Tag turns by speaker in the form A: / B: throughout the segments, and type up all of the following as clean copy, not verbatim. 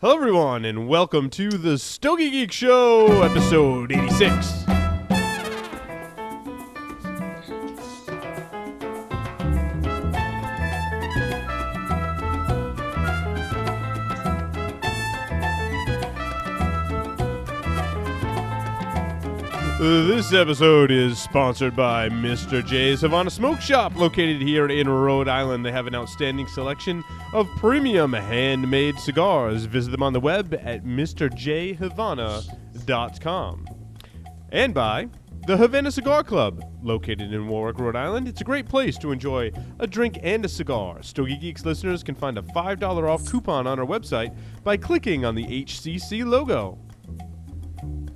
A: Hello, everyone, and welcome to the Stogie Geek Show, episode 86. This episode is sponsored by Mr. J's Havana Smoke Shop, located here in Rhode Island. They have an outstanding selection of premium handmade cigars. Visit them on the web at mrjhavana.com. And by the Havana Cigar Club, located in Warwick, Rhode Island. It's a great place to enjoy a drink and a cigar. Stogie Geeks listeners can find a $5 off coupon on our website by clicking on the HCC logo.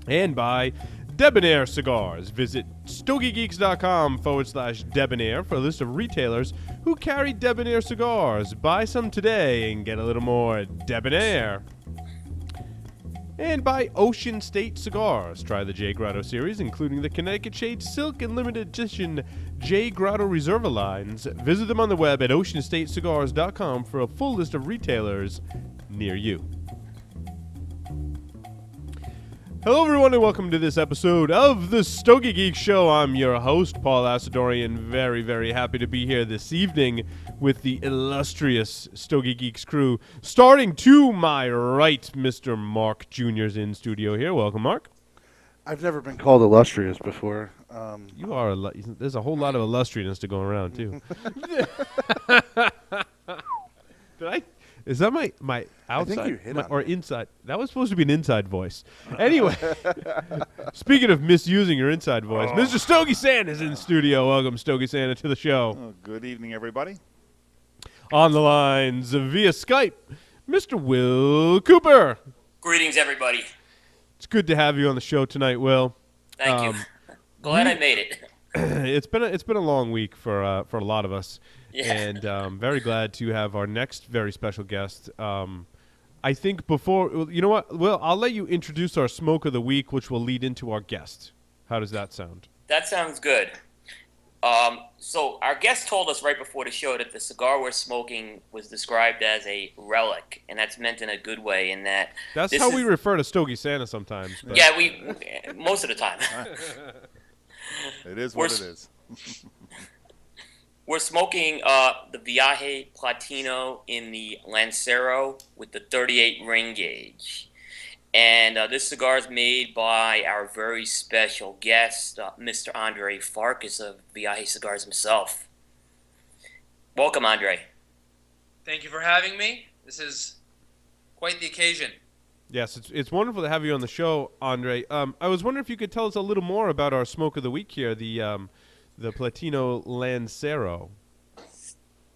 A: And by Debonair Cigars. Visit stogiegeeks.com/debonair for a list of retailers who carry Debonair cigars. Buy some today and get a little more debonair. And by Ocean State Cigars. Try the J. Grotto series, including the Connecticut Shade Silk and limited edition J. Grotto Reserva lines. Visit them on the web at oceanstatecigars.com for a full list of retailers near you. Hello, everyone, and welcome to this episode of the Stogie Geek Show. I'm your host, Paul Asadorian. Very, very happy to be here this evening with the illustrious Stogie Geeks crew. Starting to my right, Mr. Mark Jr.'s in studio here. Welcome, Mark.
B: I've never been called illustrious before.
A: You are. There's a whole lot of illustriousness to go around, too. Did I? Is that my outside
B: I think you hit on
A: or
B: it.
A: inside? That was supposed to be an inside voice. Anyway, speaking of misusing your inside voice, Mr. Stogie Santa is in studio. Welcome, Stogie Santa, to the show.
C: Oh, good evening, everybody.
A: On the lines via Skype, Mr. Will Cooper.
D: Greetings, everybody.
A: It's good to have you on the show tonight, Will.
D: Thank you. Glad I made it.
A: It's been a long week for a lot of us.
D: Yeah.
A: And very glad to have our next very special guest. I think before, you know what, Will, I'll let you introduce our smoke of the week, which will lead into our guest. How does that sound?
D: That sounds good. So our guest told us right before the show that the cigar we're smoking was described as a relic, and that's meant in a good way. In that
A: That's how we refer to Stogie Santa sometimes. But.
D: Yeah, we most of the time.
C: It is what it is.
D: We're smoking the Viaje Platino in the Lancero with the 38 ring gauge. And this cigar is made by our very special guest, Mr. Andre Farkus of Viaje Cigars himself. Welcome, Andre.
E: Thank you for having me. This is quite the occasion.
A: Yes, it's wonderful to have you on the show, Andre. I was wondering if you could tell us a little more about our smoke of the week here, the Platino Lancero.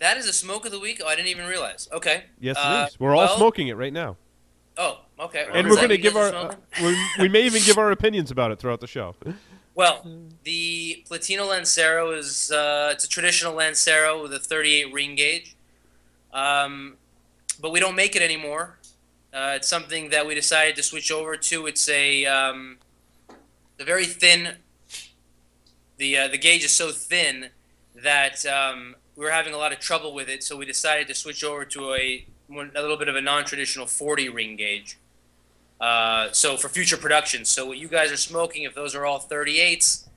E: That is a smoke of the week? Oh, I didn't even realize. Okay.
A: Yes, it is. We're all smoking it right now.
E: Oh, okay.
A: And we're going to give our we may even give our opinions about it throughout the show.
E: Well, the Platino Lancero is it's a traditional Lancero with a 38 ring gauge. But we don't make it anymore. It's something that we decided to switch over to. It's a very thin. The gauge is so thin that we were having a lot of trouble with it, so we decided to switch over to a little bit of a non-traditional 40 ring gauge. So for future productions. So what you guys are smoking, if those are all 38s,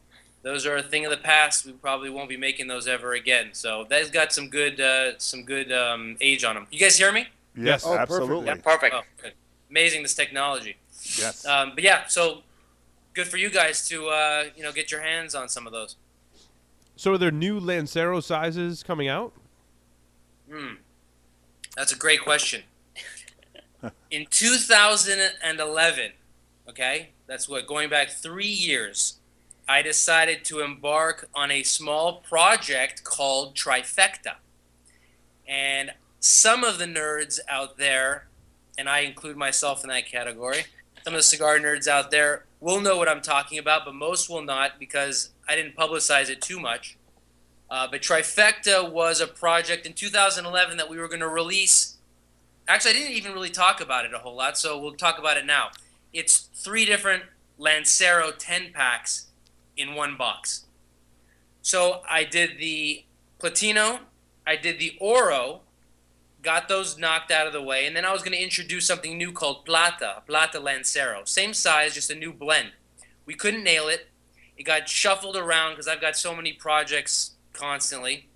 E: those are a thing of the past. We probably won't be making those ever again. So that's got some good age on them. You guys hear me?
A: Yes.
C: Oh, absolutely.
D: Yeah, perfect.
E: Oh, good. Amazing, this technology.
C: Yes.
E: But yeah, so good for you guys to get your hands on some of those.
A: So are there new Lancero sizes coming out?
E: That's a great question. In 2011, okay, that's going back 3 years, I decided to embark on a small project called Trifecta. And some of the nerds out there, and I include myself in that category, some of the cigar nerds out there will know what I'm talking about, but most will not because I didn't publicize it too much. But Trifecta was a project in 2011 that we were going to release. Actually, I didn't even really talk about it a whole lot, so we'll talk about it now. It's 3 different Lancero 10-packs in one box. So I did the Platino, I did the Oro, got those knocked out of the way, and then I was going to introduce something new called Plata Lancero. Same size, just a new blend. We couldn't nail it. It got shuffled around because I've got so many projects constantly,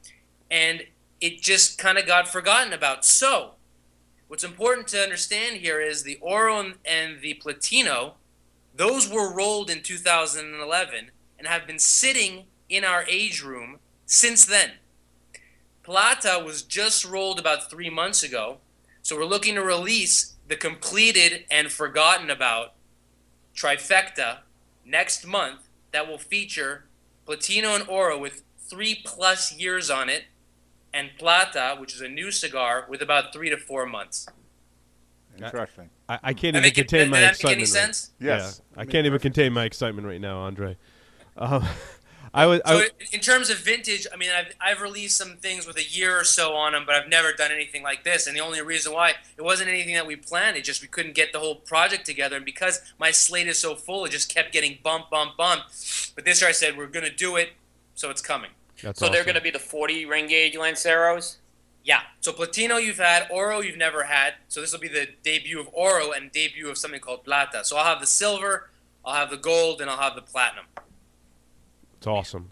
E: and it just kind of got forgotten about. So what's important to understand here is the Oro and the Platino, those were rolled in 2011 and have been sitting in our age room since then. Plata was just rolled about 3 months ago, so we're looking to release the completed and forgotten about trifecta next month that will feature Platino and Oro with 3+ years on it, and Plata, which is a new cigar, with about 3 to 4 months.
C: Interesting.
A: I can't even contain my
E: Did that make
A: excitement.
E: any sense?
C: Yes.
A: Yeah, I can't even contain my excitement right now, Andre.
E: So in terms of vintage, I mean, I've released some things with a year or so on them, but I've never done anything like this. And the only reason why, it wasn't anything that we planned. It just we couldn't get the whole project together. And because my slate is so full, it just kept getting bump. But this year I said, we're going to do it, so it's coming.
A: That's
D: So
A: awesome.
D: they're going to be the 40 ring gauge Lanceros?
E: Yeah. So Platino you've had, Oro you've never had. So this will be the debut of Oro and debut of something called Plata. So I'll have the silver, I'll have the gold, and I'll have the platinum.
A: It's awesome.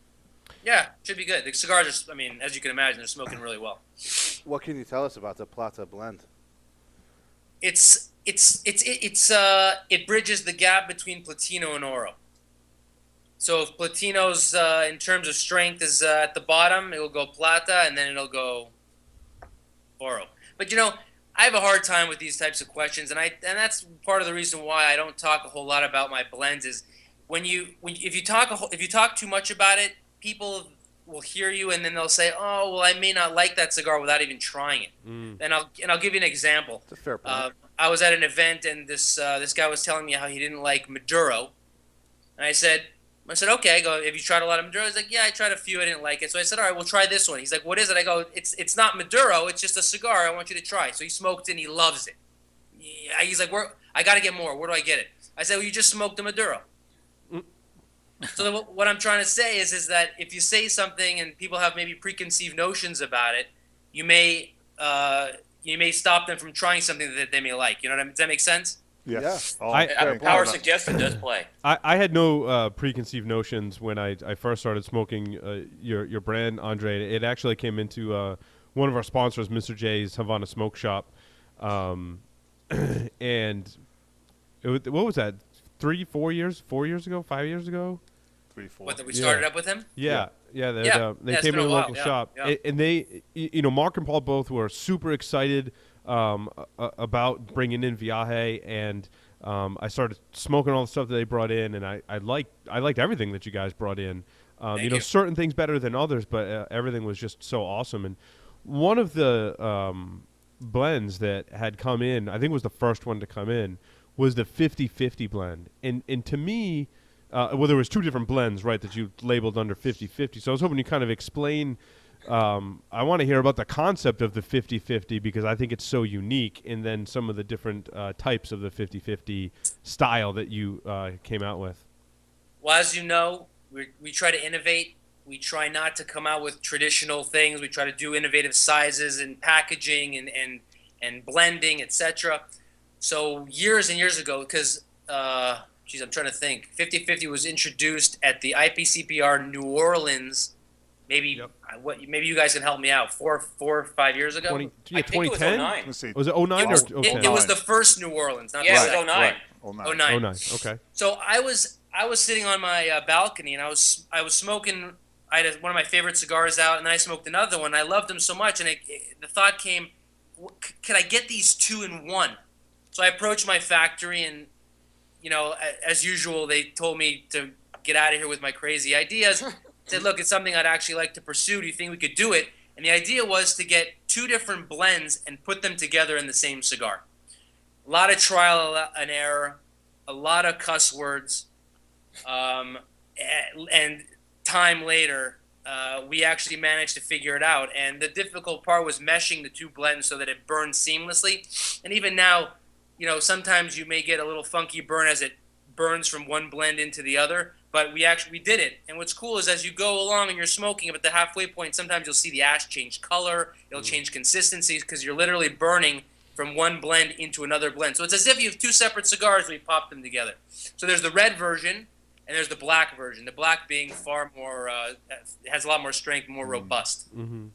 E: Yeah, should be good. The cigars are, I mean, as you can imagine, they're smoking really well.
B: What can you tell us about the Plata blend?
E: It bridges the gap between Platino and Oro. So if Platino's in terms of strength is at the bottom, it'll go Plata, and then it'll go Oro. But I have a hard time with these types of questions, and that's part of the reason why I don't talk a whole lot about my blends. Is if you talk too much about it, people will hear you, and then they'll say, "Oh, well, I may not like that cigar," without even trying it. And I'll give you an example.
B: It's a fair point.
E: I was at an event, and this guy was telling me how he didn't like Maduro, and I said, okay. I go, have you tried a lot of Maduro? He's like, yeah, I tried a few. I didn't like it. So I said, all right, we'll try this one. He's like, what is it? I go, it's not Maduro. It's just a cigar. I want you to try. So he smoked it, and he loves it. Yeah, he's like, I got to get more. Where do I get it? I said, well, you just smoked a Maduro. So what I'm trying to say is that if you say something and people have maybe preconceived notions about it, you may stop them from trying something that they may like. You know what I mean? Does that make sense?
C: Yes.
B: Yeah.
C: All
A: I-
C: fair point.
D: Power suggestion does play.
A: I had no preconceived notions when I first started smoking your brand, Andre. It actually came into one of our sponsors, Mr. J's Havana Smoke Shop, and what was that? 4 years ago, 5 years ago?
C: 3, 4.
E: What, that we started up with him?
A: Yeah. They
E: Yeah,
A: came
E: it's
A: in
E: been
A: a
E: a while,
A: local
E: yeah,
A: shop,
E: yeah.
A: and they, Mark and Paul both were super excited about bringing in Viaje, and I started smoking all the stuff that they brought in, and I liked everything that you guys brought in.
E: Thank you.
A: Certain things better than others, but everything was just so awesome. And one of the blends that had come in, I think it was the first one to come in, was the 50-50 blend. And to me, there was two different blends, right, that you labeled under 50-50. So I was hoping you kind of explain. I want to hear about the concept of the 50-50 because I think it's so unique, and then some of the different types of the 50-50 style that you came out with.
E: Well, as you know, we try to innovate. We try not to come out with traditional things. We try to do innovative sizes and packaging and blending, etc. So years and years ago, because, I'm trying to think. 50-50 was introduced at the IPCPR New Orleans, maybe maybe you guys can help me out, 4 or 5 years ago?
D: I think it was
A: 2010?
D: 09.
C: Let's see.
A: Was it 09 or 10?
E: It was the first New Orleans, not
D: Yeah,
E: the
D: it
E: second.
D: was 09.
C: Right.
E: 09.
A: 09, okay.
E: So I was sitting on my balcony, and I was smoking. I had one of my favorite cigars out, and then I smoked another one. I loved them so much, and the thought came, could I get these two in one? So I approached my factory, and as usual, they told me to get out of here with my crazy ideas. Said, look, it's something I'd actually like to pursue. Do you think we could do it? And the idea was to get two different blends and put them together in the same cigar. A lot of trial and error, a lot of cuss words, and time later, we actually managed to figure it out. And the difficult part was meshing the two blends so that it burned seamlessly. And even now, sometimes you may get a little funky burn as it burns from one blend into the other. but we did it. And what's cool is as you go along and you're smoking, at the halfway point, sometimes you'll see the ash change color. It'll change consistency because you're literally burning from one blend into another blend. So it's as if you have two separate cigars and we pop them together. So there's the red version and there's the black version. The black being far more, has a lot more strength, more robust.
A: Mm-hmm.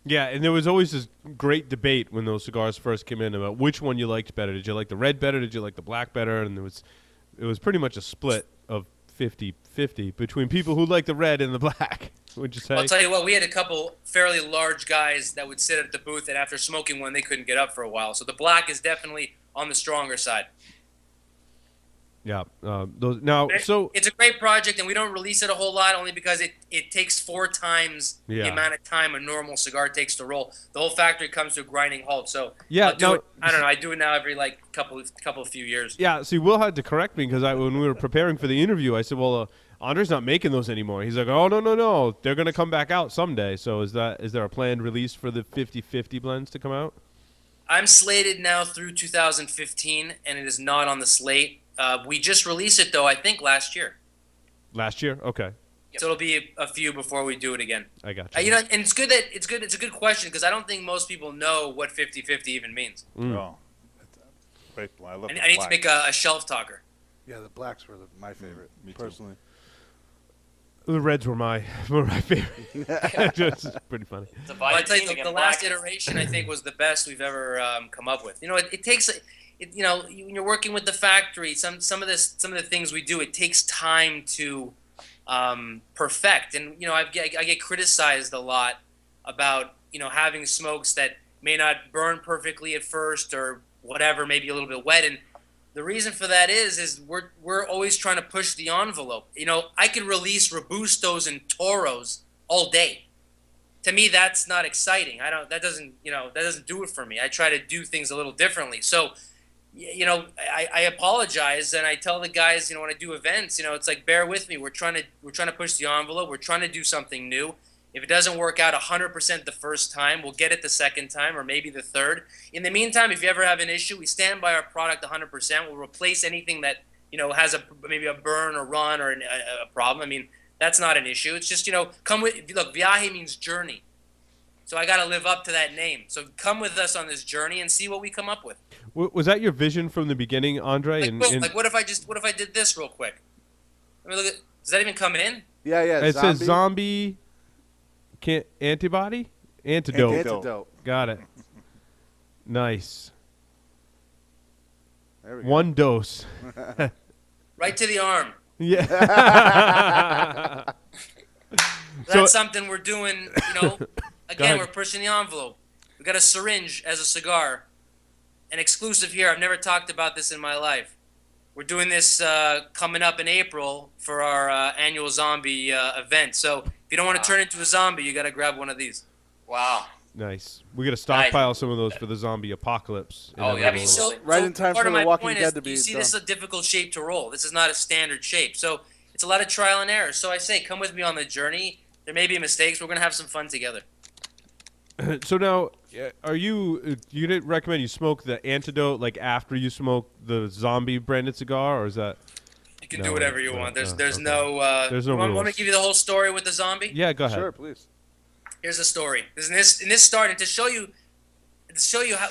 A: Yeah, and there was always this great debate when those cigars first came in about which one you liked better. Did you like the red better? Did you like the black better? And it was pretty much a split of 50-50 between people who like the red and the black. Would you say?
E: I'll tell you what, we had a couple fairly large guys that would sit at the booth, and after smoking one, they couldn't get up for a while. So the black is definitely on the stronger side.
A: Yeah.
E: It's a great project, and we don't release it a whole lot only because it takes 4 times the amount of time a normal cigar takes to roll. The whole factory comes to a grinding halt. So
A: yeah,
E: I don't know. I do it now every couple few years.
A: Yeah. See, Will had to correct me because when we were preparing for the interview, I said, "Well, Andre's not making those anymore." He's like, "Oh no, they're gonna come back out someday." So is there a planned release for the 50-50 blends to come out?
E: I'm slated now through 2015, and it is not on the slate. We just released it though, I think last year.
A: Last year, okay.
E: So it'll be a few before we do it again.
A: I got you.
E: And it's good. It's a good question because I don't think most people know what 50-50 even means.
C: Oh, great. I love
E: I need to make a shelf talker.
B: Yeah, the blacks were my favorite,
C: me too.
B: personally.
A: The reds were my favorite. It's pretty funny.
E: I tell you, the last iteration I think was the best we've ever come up with. You know, it takes. When you're working with the factory, some of the things we do, it takes time to perfect. And I get criticized a lot about having smokes that may not burn perfectly at first or whatever, maybe a little bit wet. And the reason for that is we're always trying to push the envelope. I could release Robustos and Toros all day. To me, that's not exciting. That doesn't do it for me. I try to do things a little differently. So. I apologize and I tell the guys, when I do events, it's like, bear with me. We're trying to push the envelope. We're trying to do something new. If it doesn't work out 100% the first time, we'll get it the second time or maybe the third. In the meantime, if you ever have an issue, we stand by our product 100%. We'll replace anything that, has maybe a burn or run or a problem. I mean, that's not an issue. It's just, look, Viaje means journey. So I got to live up to that name. So come with us on this journey and see what we come up with.
A: Was that your vision from the beginning, Andre?
E: What if I did this real quick? Let me look at. Does that even come in?
B: Yeah.
A: It says zombie. Antidote.
B: Antidote.
A: Got it. Nice.
B: There we go.
A: 1 dose.
E: Right to the arm.
A: Yeah.
E: That's something we're doing. Again, we're pushing the envelope. We got a syringe as a cigar. An exclusive here. I've never talked about this in my life. We're doing this coming up in April for our annual zombie event. So if you don't want to turn into a zombie, you got to grab one of these.
D: Wow.
A: Nice. We got to stockpile some of those for the zombie apocalypse.
D: Oh, yeah.
B: Right in time for The Walking Dead to be
E: You see,
B: done.
E: this is a difficult shape to roll. This is not a standard shape. So it's a lot of trial and error. So I say, come with me on the journey. There may be mistakes. We're going to have some fun together.
A: So now, you didn't recommend you smoke the antidote like after you smoke the zombie branded cigar, or is that?
E: You can do whatever you want. There's
A: okay.
E: no.
A: There's no rules.
E: Want me to give you the whole story with the zombie?
A: Yeah, go ahead.
B: Sure, please.
E: Here's the story. In this started to show you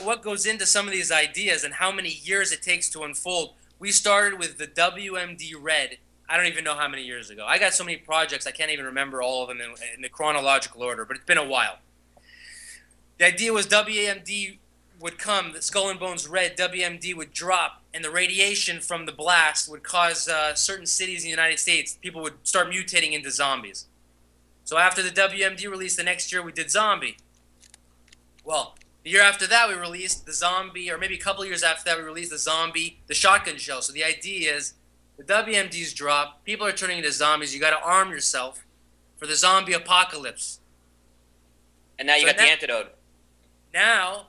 E: what goes into some of these ideas and how many years it takes to unfold. We started with the WMD Red. I don't even know how many years ago. I got so many projects I can't even remember all of them in the chronological order, but it's been a while. The idea was WMD would come, the Skull and Bones Red, WMD would drop, and the radiation from the blast would cause certain cities in the United States, people would start mutating into zombies. So after the WMD release, the next year we did Zombie. Well, the year after that we released the Zombie, or maybe a couple years after that we released the Zombie, the Shotgun Shell. So the idea is the WMDs drop, people are turning into zombies, you got to arm yourself for the zombie apocalypse.
D: And now you got the antidote.
E: Now,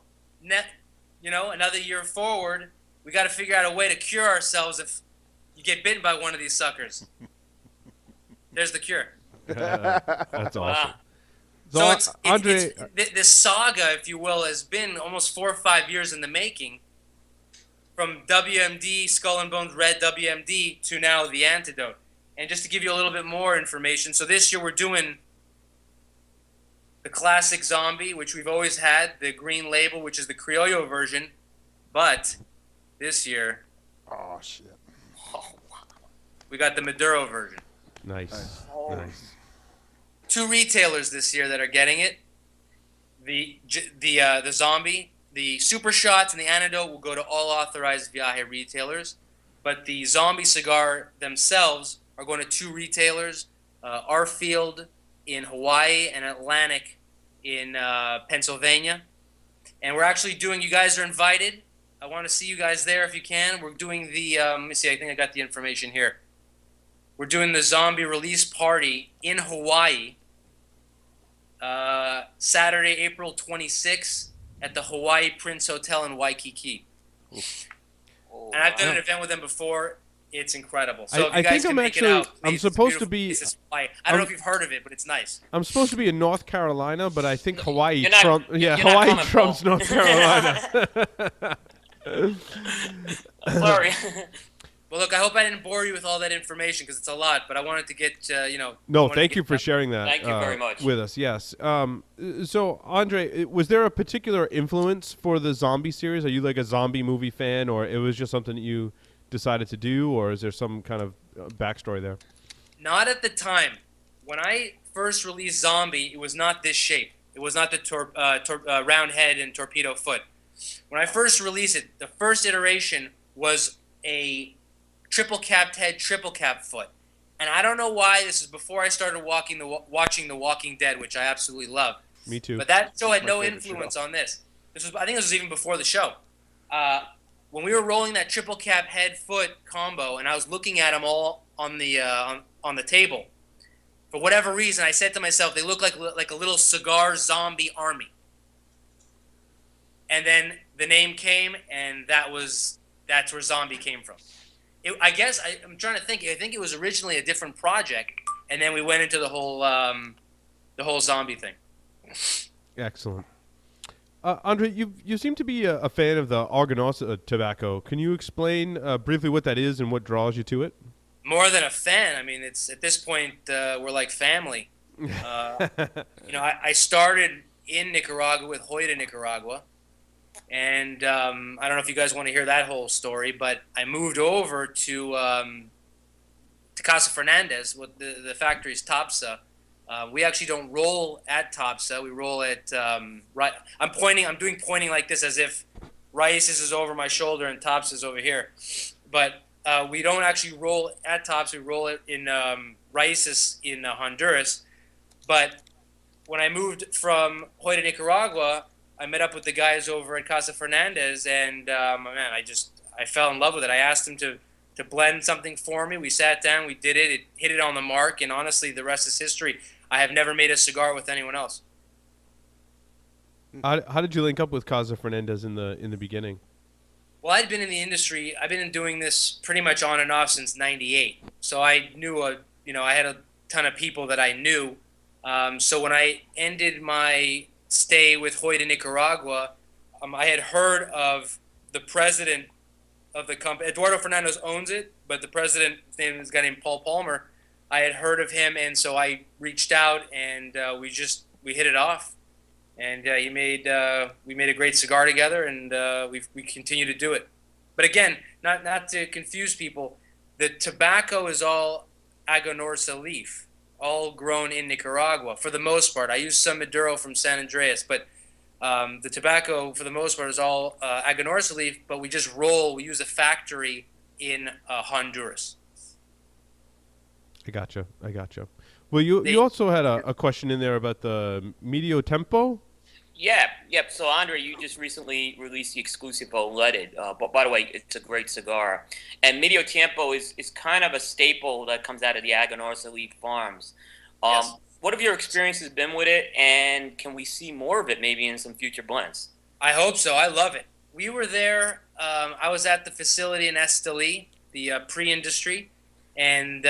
E: another year forward, we got to figure out a way to cure ourselves if you get bitten by one of these suckers. There's the cure.
A: That's awesome.
E: So
A: Andre,
E: this saga, if you will, has been almost 4 or 5 years in the making. From WMD, Skull and Bones Red WMD, to now the antidote. And just to give you a little bit more information, so this year we're doing the classic zombie, which we've always had, the green label, which is the Criollo version. But this year,
B: Oh, shit.
E: we got the Maduro version.
A: Nice.
D: Oh.
A: Nice.
E: 2 retailers this year that are getting it. The zombie, the super shots, and the antidote will go to all authorized Viaje retailers. But the zombie cigar themselves are going to 2 retailers, Arfield in Hawaii and Atlantic in Pennsylvania. And we're actually doing, you guys are invited. I want to see you guys there if you can. We're doing the, let me see, I think I got the information here. We're doing the zombie release party in Hawaii, Saturday, April 26th at the Hawaii Prince Hotel in Waikiki.
D: Oh,
E: And I've done
A: wow.
E: an event with them before. It's incredible. So if
A: I
E: you guys
A: think
E: can
A: I'm
E: make
A: actually.
E: it out,
A: I'm
E: please,
A: supposed
E: it's
A: to
E: beautiful.
A: be.
E: This is Hawaii. I don't know if you've heard of it, but it's nice.
A: I'm supposed to be in North Carolina, but I think Hawaii
D: You're not-
A: trump. Yeah,
D: you're not
A: Hawaii
D: coming,
A: trumps
D: Paul.
A: North Carolina.
D: Sorry.
E: Well, look, I hope I didn't bore you with all that information because it's a lot, but I wanted to get, I
A: No,
E: wanted to
A: thank
E: get
A: you for
E: that-
A: sharing that.
D: Thank you very much.
A: With us. Yes. So, Andre, was there a particular influence for the zombie series? Are you like a zombie movie fan, or it was just something that you decided to do, or is there some kind of backstory there?
E: Not at the time. When I first released Zombie, it was not this shape. It was not the round head and torpedo foot. When I first released it, the first iteration was a triple capped head, triple cap foot. And I don't know why. This is before I started watching The Walking Dead, which I absolutely love.
A: Me too.
E: But that show had
B: my
E: no
B: favorite
E: influence
B: show.
E: on this. I think this was even before the show. When we were rolling that triple cap head foot combo, and I was looking at them all on the table, for whatever reason, I said to myself, they look like a little cigar zombie army. And then the name came, and that's where zombie came from. I guess I'm trying to think. I think it was originally a different project, and then we went into the whole zombie thing.
A: Excellent. Andre, you seem to be a fan of the Argonosa tobacco. Can you explain briefly what that is and what draws you to it?
E: More than a fan. I mean, it's at this point we're like family. I started in Nicaragua with Hoyta, Nicaragua, and I don't know if you guys want to hear that whole story, but I moved over to Casa Fernandez. With the factory's Topsa. We actually don't roll at Topsa. We roll at right. I'm doing pointing like this as if Raíces is over my shoulder and Topsa is over here, but we don't actually roll at Topsa. We roll it in Raíces in Honduras. But when I moved from Hoyta, Nicaragua, I met up with the guys over at Casa Fernandez, and man, I fell in love with it. I asked them to blend something for me. We sat down, we did it. It hit it on the mark, and honestly, the rest is history. I have never made a cigar with anyone else.
A: How did you link up with Casa Fernandez in the beginning?
E: Well, I'd been in the industry. I've been doing this pretty much on and off since '98. So I knew I had a ton of people that I knew. So when I ended my stay with Hoyta, Nicaragua, I had heard of the president of the company. Eduardo Fernandez owns it, but the president, his name is a guy named Paul Palmer. I had heard of him, and so I reached out, and we hit it off. And we made a great cigar together, and we continue to do it. But again, not to confuse people, the tobacco is all Aganorsa leaf, all grown in Nicaragua for the most part. I use some Maduro from San Andreas, but the tobacco for the most part is all Aganorsa leaf. But we just roll. We use a factory in Honduras.
A: I gotcha. Well, you also had a question in there about the Medio Tempo.
D: Yep. So, Andre, you just recently released the Exclusivo Leaded. But by the way, it's a great cigar. And Medio Tiempo is kind of a staple that comes out of the Aganorsa Leaf Farms.
E: Yes.
D: What have your experiences been with it, and can we see more of it maybe in some future blends?
E: I hope so. I love it. We were there. I was at the facility in Esteli, the pre-industry. And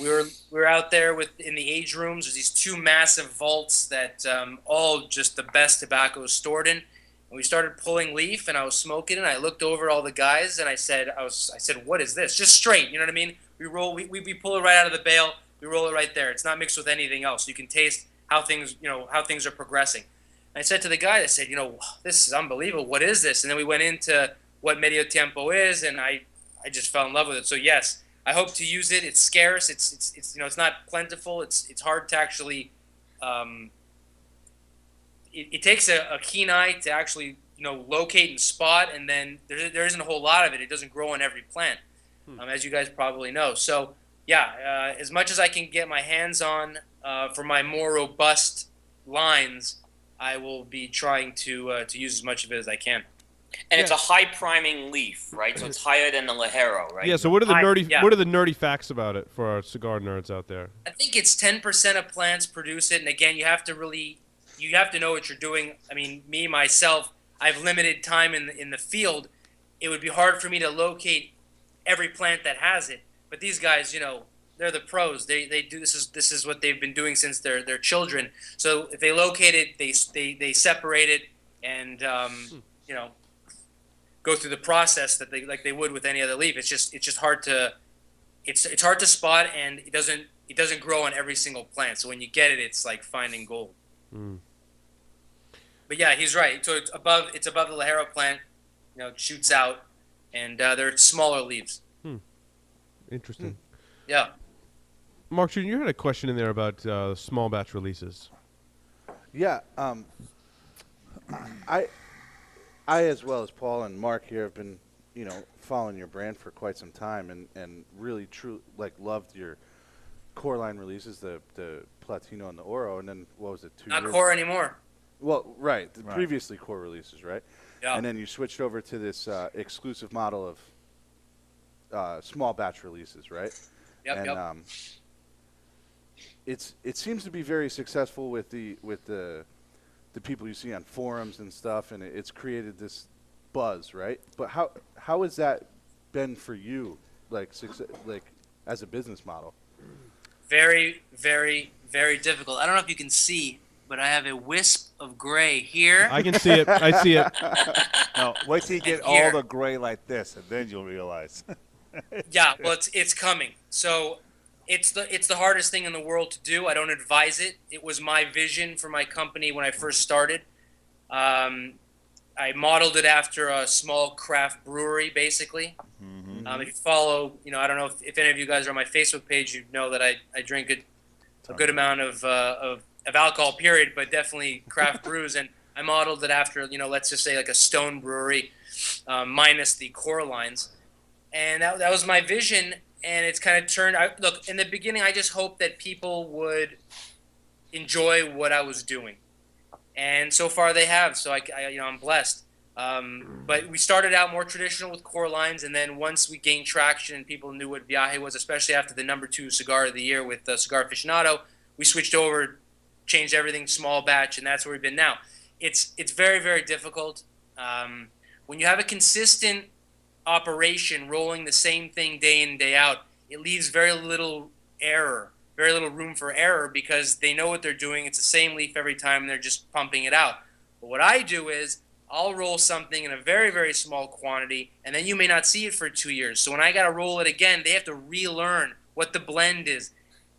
E: we were out there in the age rooms. There's these 2 massive vaults that all just the best tobacco is stored in. And we started pulling leaf, and I was smoking it. And I looked over at all the guys, and I said, "What is this?" Just straight, you know what I mean? We pull it right out of the bale. We roll it right there. It's not mixed with anything else. You can taste how things are progressing. And I said to the guy, I said, this is unbelievable. What is this? And then we went into what medio tiempo is, and I just fell in love with it. So yes, I hope to use it. It's scarce. It's not plentiful. It's hard to actually. It takes a keen eye to actually locate and spot, and then there isn't a whole lot of it. It doesn't grow on every plant, as you guys probably know. So yeah, as much as I can get my hands on for my more robust lines, I will be trying to use as much of it as I can.
D: And it's a high priming leaf, right? So it's higher than the Ligero, right?
A: Yeah. So what are the nerdy facts about it for our cigar nerds out there?
E: I think it's 10% of plants produce it, and again, you have to know what you're doing. I mean, myself, I've limited time in the field. It would be hard for me to locate every plant that has it. But these guys, they're the pros. They do this is what they've been doing since they're children. So if they locate it, they separate it and go through the process that they would with any other leaf. It's just hard to hard to spot, and it doesn't grow on every single plant. So when you get it, it's like finding gold.
A: Mm.
E: But yeah, he's right. So it's above the Ligero plant. It shoots out, and they're smaller leaves.
A: Interesting.
E: Yeah.
A: Mark Jr., you had a question in there about small batch releases.
B: Yeah. I as well as Paul and Mark here have been, following your brand for quite some time, and really loved your core line releases, the Platino and the Oro, and then what was it?
E: Not core anymore.
B: Well, right. Previously core releases, right?
E: Yeah.
B: And then you switched over to this exclusive model of small batch releases, right?
E: Yep.
B: And it seems to be very successful with the people you see on forums and stuff, and it's created this buzz, right? But how has that been for you, like as a business model?
E: Very, very, very difficult. I don't know if you can see, but I have a wisp of gray here.
A: I can see it. I see it.
C: No, wait till you get all the gray like this, and then you'll realize.
E: Yeah, well, it's coming. So it's the hardest thing in the world to do. I don't advise it. It was my vision for my company when I first started. I modeled it after a small craft brewery, basically.
C: Mm-hmm.
E: If you follow, I don't know if any of you guys are on my Facebook page, you know that I drink a good amount of alcohol, period, but definitely craft brews. And I modeled it after, let's just say like a stone brewery, minus the core lines. And that was my vision, and it's kind of turned out. Look, in the beginning, I just hoped that people would enjoy what I was doing. And so far they have, so I'm blessed. But we started out more traditional with core lines, and then once we gained traction and people knew what Viaje was, especially after the -- 2 cigar of the year with Cigar Aficionado, we switched over, changed everything small batch, and that's where we've been now. It's very, very difficult. When you have a consistent operation rolling the same thing day in, day out, it leaves very little room for error, because they know what they're doing. It's the same leaf every time, and they're just pumping it out. But what I do is I'll roll something in a very, very small quantity, and then you may not see it for 2 years. So when I got to roll it again, they have to relearn what the blend is.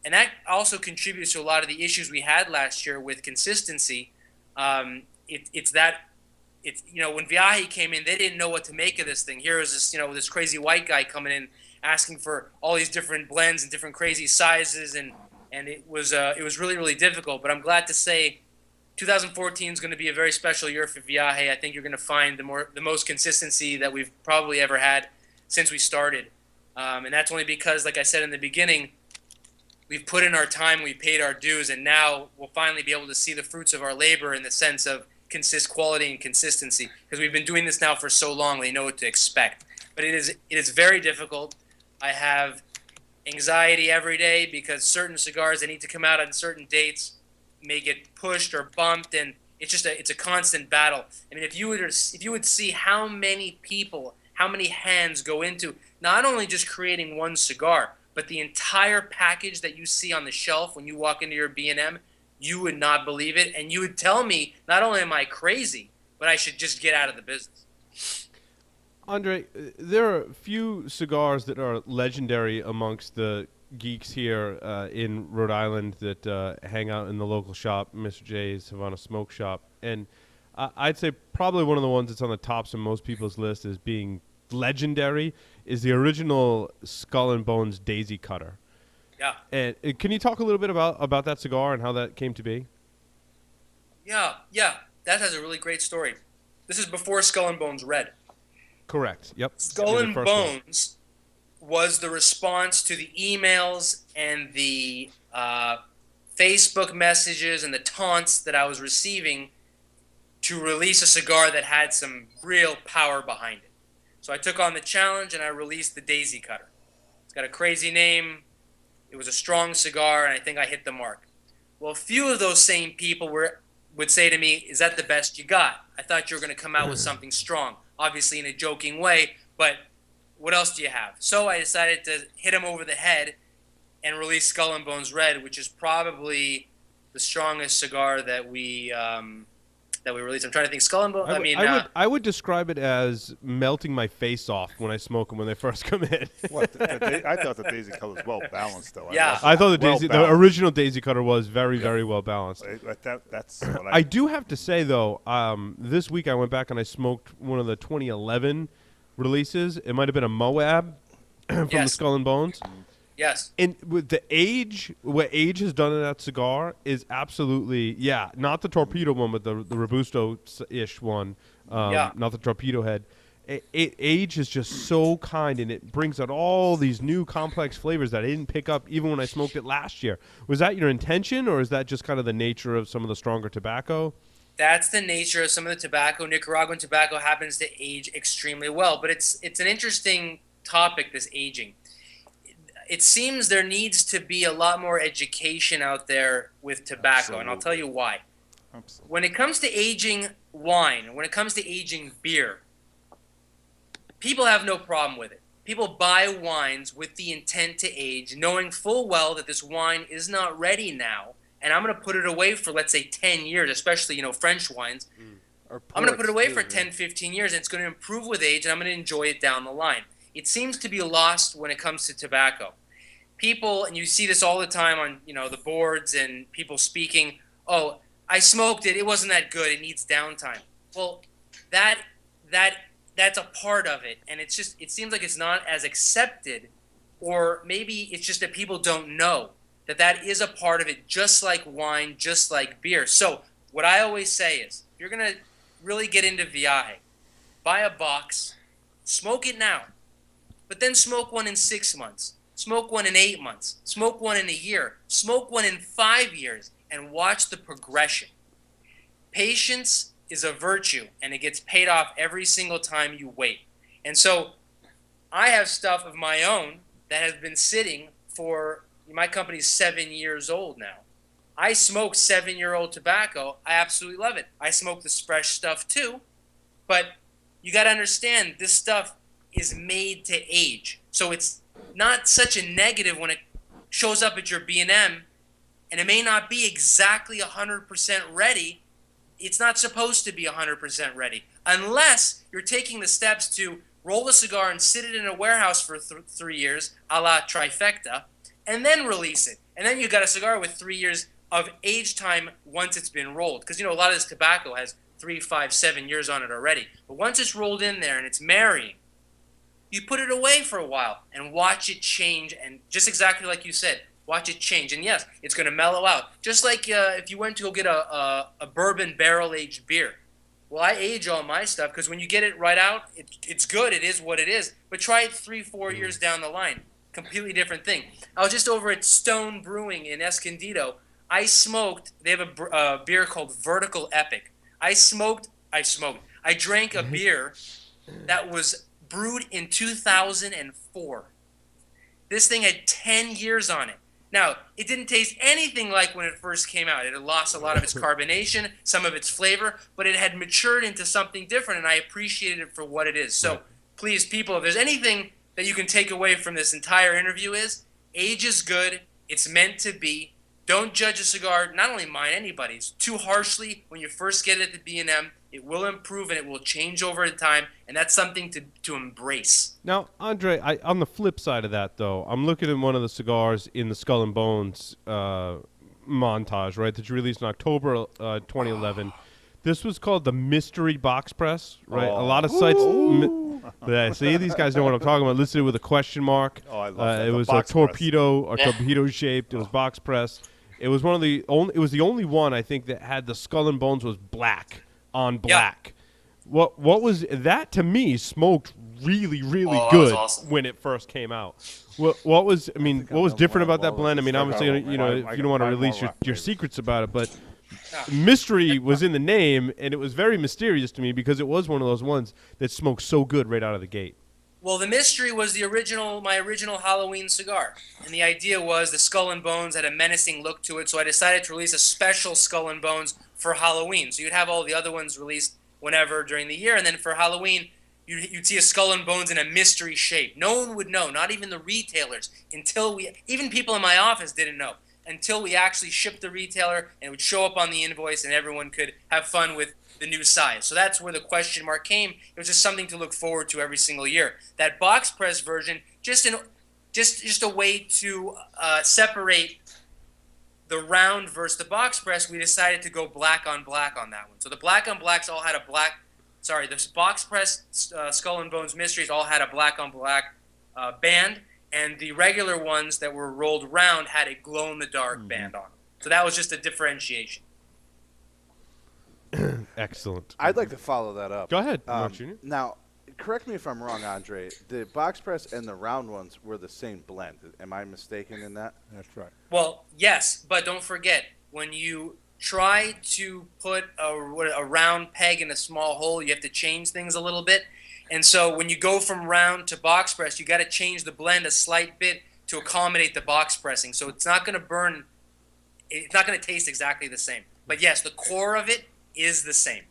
E: And that also contributes to a lot of the issues we had last year with consistency. When Viaje came in, they didn't know what to make of this thing. Here was this crazy white guy coming in asking for all these different blends and different crazy sizes, and it was really, really difficult. But I'm glad to say 2014 is going to be a very special year for Viaje. I think you're going to find the most consistency that we've probably ever had since we started. And that's only because, like I said in the beginning, we've put in our time, we've paid our dues, and now we'll finally be able to see the fruits of our labor in the sense of quality and consistency, because we've been doing this now for so long. They know what to expect. But it is very difficult. I have anxiety every day because certain cigars that need to come out on certain dates may get pushed or bumped, and it's a constant battle. I mean, if you would see how many people, how many hands go into not only just creating one cigar, but the entire package that you see on the shelf when you walk into your B&M, you would not believe it, and you would tell me, not only am I crazy, but I should just get out of the business.
A: Andre, there are a few cigars that are legendary amongst the geeks here in Rhode Island that hang out in the local shop, Mr. J's Havana Smoke Shop. And I'd say probably one of the ones that's on the tops of most people's list as being legendary is the original Skull and Bones Daisy Cutter.
E: Yeah.
A: And can you talk a little bit about that cigar and how that came to be?
E: Yeah. That has a really great story. This is before Skull and Bones Red.
A: Correct. Yep.
E: Skull
A: You're the
E: and
A: first one.
E: Bones was the response to the emails and the Facebook messages and the taunts that I was receiving to release a cigar that had some real power behind it. So I took on the challenge and I released the Daisy Cutter. It's got a crazy name. It was a strong cigar, and I think I hit the mark. Well, a few of those same people would say to me, "Is that the best you got? I thought you were going to come out with something strong." Obviously in a joking way, but what else do you have? So I decided to hit him over the head and release Skull and Bones Red, which is probably the strongest cigar that we released. I'm trying to think. Skull and Bones.
A: I would describe it as melting my face off when I smoke them when they first come in.
C: What? I thought the Daisy Cutter was well balanced, though.
E: Yeah.
A: I thought the
C: Well-balanced.
A: original Daisy Cutter was very well balanced.
C: That's what
A: I do have to say though, this week I went back and I smoked one of the 2011 releases. It might have been a Moab from the
E: Yes.
A: Skull and Bones.
E: Yes.
A: And with the age, what age has done in that cigar is absolutely, not the torpedo one, but the Robusto-ish one, not the torpedo head. Age is just so kind, and it brings out all these new complex flavors that I didn't pick up even when I smoked it last year. Was that your intention, or is that just kind of the nature of some of the stronger tobacco?
E: That's the nature of some of the tobacco. Nicaraguan tobacco happens to age extremely well, but it's an interesting topic, this aging. It seems there needs to be a lot more education out there with tobacco, and I'll tell you why.
C: Absolutely.
E: When it comes to aging wine, when it comes to aging beer, people have no problem with it. People buy wines with the intent to age, knowing full well that this wine is not ready now, and I'm going to put it away for, let's say, 10 years, especially, French wines. I'm going to put it away for 10, 15 years, and it's going to improve with age, and I'm going to enjoy it down the line. It seems to be lost when it comes to tobacco. People, and you see this all the time on, the boards and people speaking, "Oh, I smoked it. It wasn't that good. It needs downtime." Well, that's a part of it, and it seems like it's not as accepted, or maybe it's just that people don't know that is a part of it, just like wine, just like beer. So what I always say is, if you're going to really get into Viaje, buy a box, smoke it now, but then smoke one in 6 months. Smoke one in 8 months. Smoke one in a year. Smoke one in 5 years, and watch the progression. Patience is a virtue, and it gets paid off every single time you wait. And so I have stuff of my own that has been sitting for, my company's 7 years old now. I smoke 7-year-old tobacco. I absolutely love it. I smoke this fresh stuff too, but you got to understand, this stuff is made to age. So it's not such a negative when it shows up at your B&M, and it may not be exactly 100% ready. It's not supposed to be 100% ready unless you're taking the steps to roll the cigar and sit it in a warehouse for 3 years, a la trifecta, and then release it. And then you got a cigar with 3 years of age time once it's been rolled. Because, a lot of this tobacco has 3, 5, 7 years on it already. But once it's rolled in there and it's marrying, you put it away for a while and watch it change, and just exactly like you said, watch it change. And yes, it's going to mellow out. Just like if you went to go get a bourbon barrel-aged beer. Well, I age all my stuff because when you get it right out, it's good. It is what it is. But try it 3, 4 years down the line. Completely different thing. I was just over at Stone Brewing in Escondido. They have a beer called Vertical Epic. I drank a beer that was brewed in 2004. This thing had 10 years on it. Now, it didn't taste anything like when it first came out. It had lost a lot of its carbonation, some of its flavor, but it had matured into something different, and I appreciated it for what it is. So, please, people, if there's anything that you can take away from this entire interview is, age is good. It's meant to be. Don't judge a cigar, not only mine, anybody's, too harshly when you first get it at the B&M. It will improve and it will change over time, and that's something to embrace.
A: Now, Andre, on the flip side of that, though, I'm looking at one of the cigars in the Skull and Bones montage, right, that you released in October 2011. This was called the Mystery Box Press, right? A lot of sites. Yeah, see, these guys know what I'm talking about. Listed with a question mark.
C: Oh, I love that.
A: It
C: The
A: was
C: box
A: a torpedo, or torpedo shaped. It was box press. It was one of the only. It was the only one I think that had the Skull and Bones was black on black. What was that? To me, smoked really good
D: awesome.
A: when it first came out. What was? I mean, what was different about that blend? I mean, obviously, you know, if you don't want to release your secrets about it, but mystery was in the name, and it was very mysterious to me because it was one of those ones that smoked so good right out of the gate.
E: Well, the mystery was my original Halloween cigar, and the idea was the Skull and Bones had a menacing look to it, so I decided to release a special Skull and Bones for Halloween. So you'd have all the other ones released whenever during the year, and then for Halloween, you'd see a Skull and Bones in a mystery shape. No one would know, not even the retailers, even people in my office didn't know, until we actually shipped the retailer, and it would show up on the invoice, and everyone could have fun with the new size. So that's where the question mark came. It was just something to look forward to every single year. That box press version, just a way to separate the round versus the box press. We decided to go black on that one. So the black on blacks all had the box press Skull and Bones Mysteries all had a black on black band, and the regular ones that were rolled round had a glow in the dark band on. So that was just a differentiation.
A: Excellent.
B: I'd like to follow that up.
A: Go ahead, Mark Jr.
B: Now, correct me if I'm wrong, Andre. The box press and the round ones were the same blend. Am I mistaken in that?
C: That's right.
E: Well, yes, but don't forget, when you try to put a round peg in a small hole, you have to change things a little bit. And so when you go from round to box press, you got to change the blend a slight bit to accommodate the box pressing. So it's not going to burn. It's not going to taste exactly the same. But yes, the core of it is the same.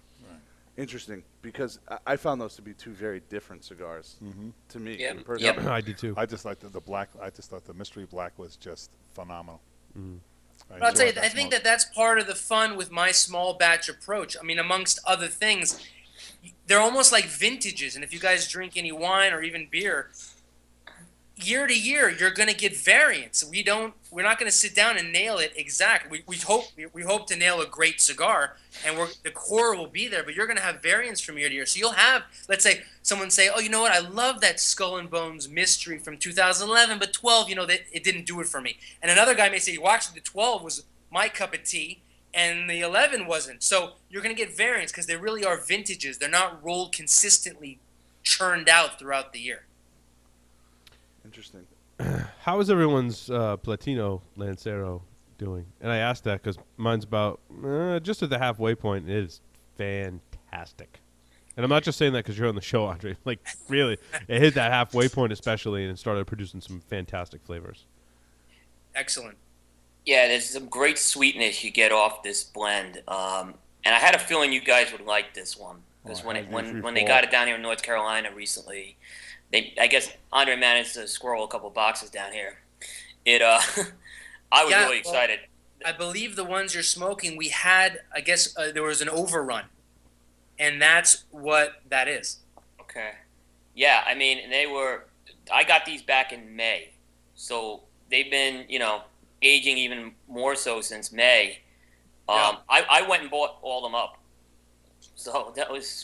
B: Interesting, because I found those to be two very different cigars to me.
D: Yep.
B: personally.
A: I did too.
C: I just like the black. I just thought the mystery black was just phenomenal.
E: I'll tell you, I think that's part of the fun with my small batch approach. I mean, amongst other things, they're almost like vintages. And if you guys drink any wine or even beer, year to year, you're going to get variants. We're not going to sit down and nail it exactly. We hope to nail a great cigar, and the core will be there. But you're going to have variants from year to year. So you'll have, let's say, someone say, "Oh, you know what? I love that Skull and Bones Mystery from 2011, but 12, it didn't do it for me." And another guy may say, "Watch, the 12 was my cup of tea, and the 11 wasn't." So you're going to get variants because they really are vintages. They're not rolled consistently, churned out throughout the year.
B: Interesting.
A: How is everyone's Platino Lancero doing? And I asked that because mine's about just at the halfway point. It is fantastic. And I'm not just saying that because you're on the show, Andre. Like, really, it hit that halfway point especially and started producing some fantastic flavors.
E: Excellent.
D: Yeah, there's some great sweetness you get off this blend. And I had a feeling you guys would like this one. Because when they got it down here in North Carolina recently, I guess Andre managed to squirrel a couple boxes down here. I was really excited.
E: I believe the ones you're smoking, we had, I guess there was an overrun. And that's what that is.
D: Okay. Yeah, I mean, I got these back in May. So they've been, aging even more so since May. I went and bought all them up. So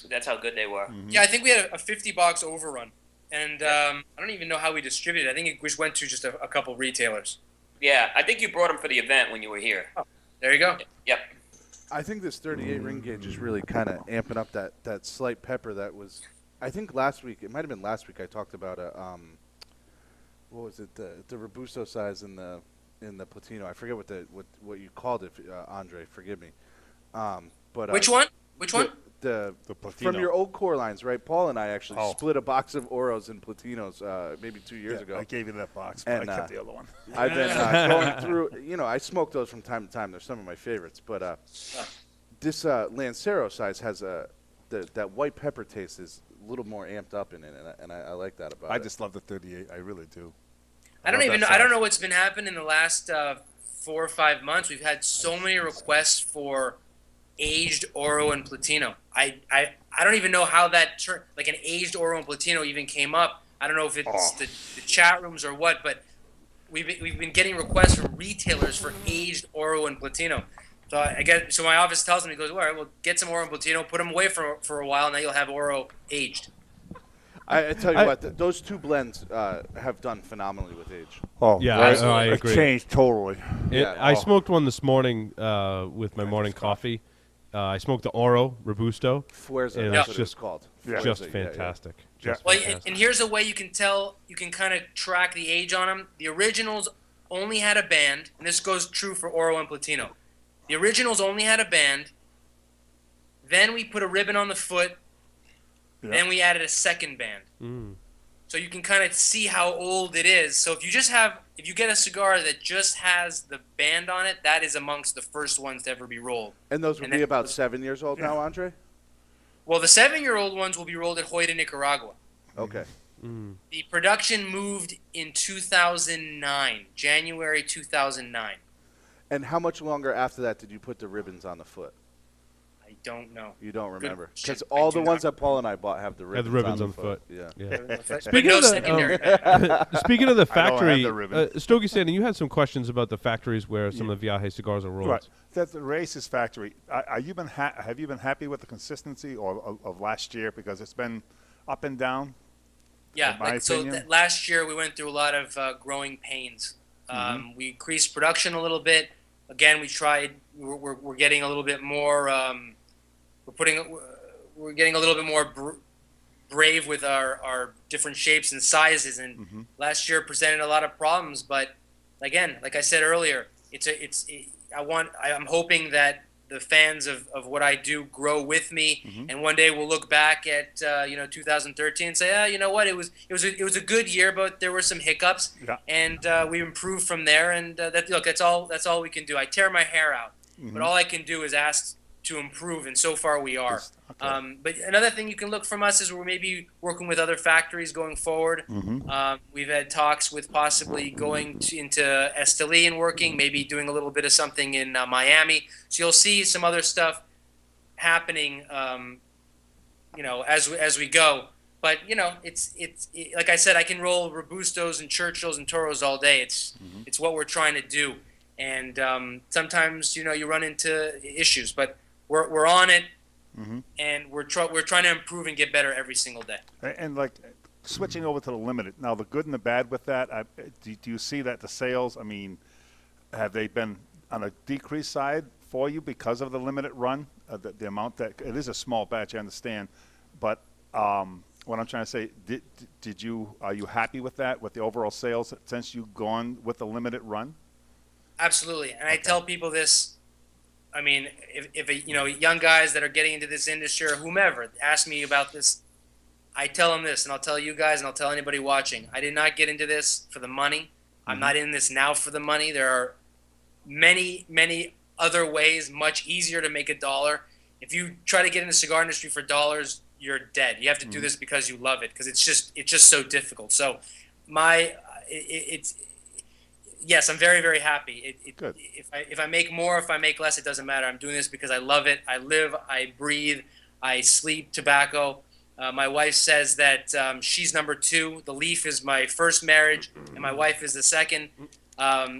D: that's how good they were.
E: Mm-hmm. Yeah, I think we had a 50-box overrun. And I don't even know how we distributed it. I think it just went to just a couple retailers.
D: Yeah, I think you brought them for the event when you were here.
E: Oh, there you go.
D: Yep.
B: I think this 38 ring gauge is really kind of amping up that slight pepper that was. I think last week, it might have been last week, I talked about what was it, the Robusto size in the Platino. I forget what you called it, Andre. Forgive me. But
E: which one? Which one?
B: The
C: Platino.
B: From your old core lines, right? Paul and I actually split a box of Oros and Platinos maybe 2 years ago.
C: I gave you that box,
B: and
C: but I kept the other one.
B: I've been going through, I smoke those from time to time. They're some of my favorites. But this Lancero size has that white pepper taste is a little more amped up in it, and I like that about it.
C: I just love the 38. I really do.
E: I don't know what's been happening in the last 4 or 5 months. We've had so many requests for aged Oro and Platino. I don't even know how that term, like an aged Oro and Platino, even came up. I don't know if it's the chat rooms or what, but we've been getting requests from retailers for aged Oro and Platino. So my office tells me, goes, all right, well, get some Oro and Platino, put them away for a while, and now you'll have Oro aged.
B: I tell you what, those two blends have done phenomenally with age.
C: Oh,
A: Yeah,
C: right.
A: I
C: It
A: agree.
C: changed totally.
A: I smoked one this morning with my morning coffee. I smoked the Oro Robusto.
B: Fuerza,
A: And
B: that's
A: it's
B: what it's called.
C: Yeah.
A: Just
B: Fuerza,
A: fantastic.
C: Yeah.
A: Just
E: Well,
A: fantastic.
E: and here's a way you can tell, you can kind of track the age on them. The originals only had a band, and this goes true for Oro and Platino. The originals only had a band. Then we put a ribbon on the foot.
C: Yeah.
E: Then we added a second band. So you can kind of see how old it is. So if you get a cigar that just has the band on it, that is amongst the first ones to ever be rolled.
B: And those would be about 7 years old now, Andre?
E: Well, the 7-year-old ones will be rolled at Hoyta, Nicaragua.
B: Okay.
E: The production moved in 2009, January 2009.
B: And how much longer after that did you put the ribbons on the foot?
E: I don't know.
B: You don't remember?
E: question.
B: Because all
E: I
B: the
E: do
B: ones
E: not.
B: that Paul and I bought have the ribbons,
A: Have the ribbons on the
B: foot.
A: foot.
B: Yeah.
E: But
A: Speaking
E: no
A: of the,
E: secondary.
A: Speaking of the
C: I don't have
A: factory,
C: the ribbon.
A: Stogie Sandy, you had some questions about the factories where some of the Viaje cigars are rolled.
C: Right. That's the Races factory. Have you been happy with the consistency of last year? Because it's been up and down.
E: Yeah,
C: in my opinion.
E: last year we went through a lot of growing pains. We increased production a little bit. Again, we tried. We're getting a little bit more. We're getting a little bit more brave with our different shapes and sizes. And last year presented a lot of problems. But again, like I said earlier, I'm hoping that the fans of what I do grow with me, and one day we'll look back at 2013 and say, you know what, it was a good year, but there were some hiccups, and we improved from there. And that's all we can do. I tear my hair out, but all I can do is ask to improve, and so far we are.
C: Okay.
E: But another thing you can look from us is we're maybe working with other factories going forward. We've had talks with possibly going into Esteli and working, maybe doing a little bit of something in Miami. So you'll see some other stuff happening, as we go. But it's like I said, I can roll Robustos and Churchills and Toros all day. It's what we're trying to do, and sometimes you run into issues, but we're on it. And we're trying to improve and get better every single day.
C: And like switching over to the limited. Now, the good and the bad with that, do you see that the sales, I mean, have they been on a decreased side for you because of the limited run? The amount that, it is a small batch, I understand. But what I'm trying to say, are you happy with that, with the overall sales since you've gone with the limited run?
E: Absolutely. And I tell people this. I mean, if young guys that are getting into this industry or whomever ask me about this, I tell them this, and I'll tell you guys, and I'll tell anybody watching. I did not get into this for the money. I'm not in this now for the money. There are many, many other ways, much easier to make $1. If you try to get in the cigar industry for dollars, you're dead. You have to do this because you love it, because it's just so difficult. So, yes, I'm very, very happy.
C: Good.
E: If I make more, if I make less, it doesn't matter. I'm doing this because I love it. I live, I breathe, I sleep tobacco. My wife says that she's number 2. The leaf is my first marriage, and my wife is the second.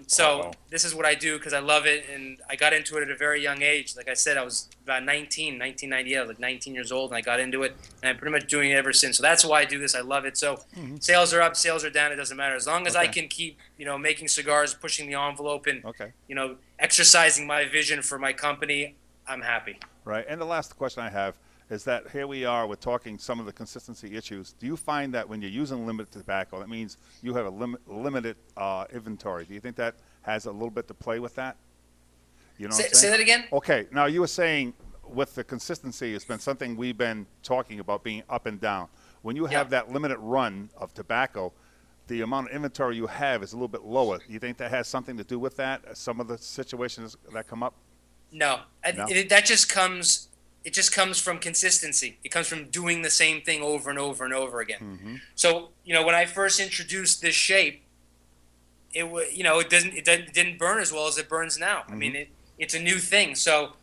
E: So this is what I do because I love it, and I got into it at a very young age. Like I said, I was about 1998. I was like 19 years old, and I got into it, and I'm pretty much doing it ever since. So that's why I do this. I love it. So sales are up, sales are down. It doesn't matter. As long as I can keep, making cigars, pushing the envelope, and, exercising my vision for my company, I'm happy.
C: Right. And the last question I have is that here we are, we're talking some of the consistency issues. Do you find that when you're using limited tobacco, that means you have a limited inventory? Do you think that has a little bit to play with that? You know what I'm
E: Say
C: saying?
E: that again?
C: Okay. Now, you were saying with the consistency, it's been something we've been talking about being up and down. When you have that limited run of tobacco, the amount of inventory you have is a little bit lower. Do you think that has something to do with that, some of the situations that come up?
E: No. That just comes... It just comes from consistency. It comes from doing the same thing over and over and over again. So, when I first introduced this shape, it didn't burn as well as it burns now. I mean, it's a new thing. So,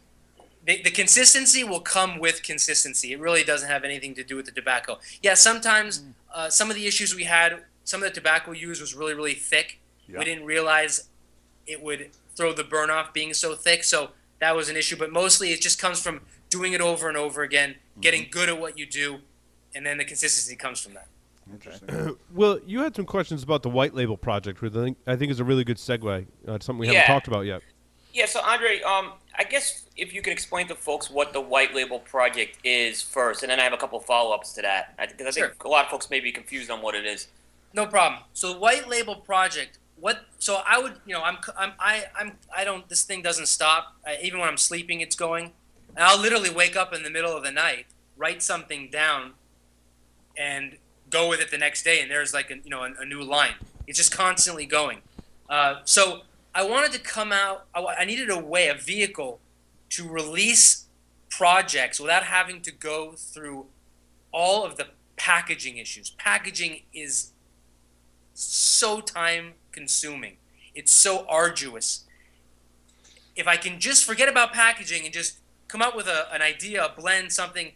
E: the consistency will come with consistency. It really doesn't have anything to do with the tobacco. Yeah, sometimes some of the issues we had, some of the tobacco used was really, really thick.
C: Yeah.
E: We didn't realize it would throw the burn off being so thick, so that was an issue. But mostly it just comes from doing it over and over again, getting good at what you do, and then the consistency comes from that.
C: Interesting.
A: Well, you had some questions about the white label project, which I think is a really good segue. It's something we haven't
D: Yeah.
A: talked about yet.
D: Yeah, so Andre, I guess if you could explain to folks what the white label project is first, and then I have a couple of follow-ups to that, because I think
E: Sure.
D: a lot of folks may be confused on what it is.
E: No problem. So the white label project, what? So I would, I don't. This thing doesn't stop. Even when I'm sleeping, it's going. And I'll literally wake up in the middle of the night, write something down, and go with it the next day. And there's like a new line. It's just constantly going. So I wanted to come out. I needed a vehicle to release projects without having to go through all of the packaging issues. Packaging is so time consuming. It's so arduous. If I can just forget about packaging and just come up with an idea, a blend, something,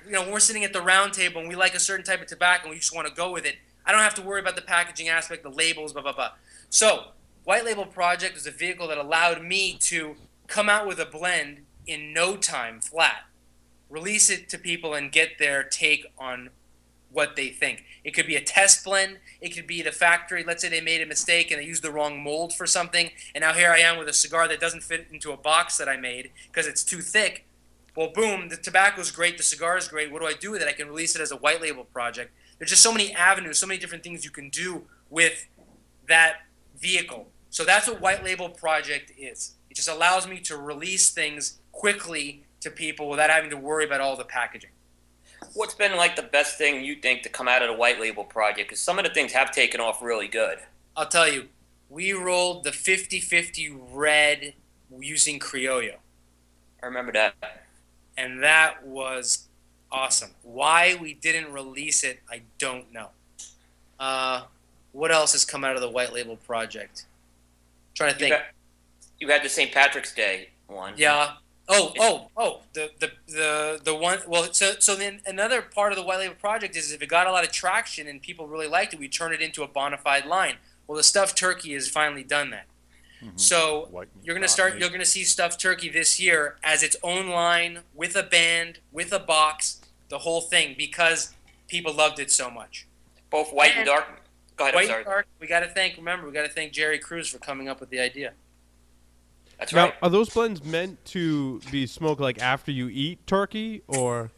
E: when we're sitting at the round table and we like a certain type of tobacco and we just want to go with it, I don't have to worry about the packaging aspect, the labels, blah, blah, blah. So White Label Project was a vehicle that allowed me to come out with a blend in no time, flat, release it to people and get their take on what they think. It could be a test blend. It could be the factory. Let's say they made a mistake and they used the wrong mold for something, and now here I am with a cigar that doesn't fit into a box that I made because it's too thick. Well, boom, the tobacco's great, the cigar is great. What do I do with it? I can release it as a white label project. There's just so many avenues, so many different things you can do with that vehicle. So that's what White Label Project is. It just allows me to release things quickly to people without having to worry about all the packaging.
D: What's been like the best thing you think to come out of the white label project? Because some of the things have taken off really good.
E: I'll tell you, we rolled the 50-50 red using Criollo,
D: I remember that.
E: and that was awesome. Why we didn't release it, I don't know. What else has come out of the White Label Project? Trying to think.
D: You had the St. Patrick's Day one.
E: Yeah. The one. Well, so then another part of the White Label Project is if it got a lot of traction and people really liked it, we turn it into a bona fide line. Well, the stuffed turkey has finally done that.
C: Mm-hmm.
E: So
C: White
E: you're gonna see stuffed turkey this year as its own line with a band, with a box, the whole thing, because people loved it so much.
D: Both white and dark. Go ahead. I'm
E: White
D: sorry.
E: and dark. We got to thank Jerry Cruz for coming up with the idea.
D: That's
A: Now,
D: right.
A: are those blends meant to be smoked like after you eat turkey, or?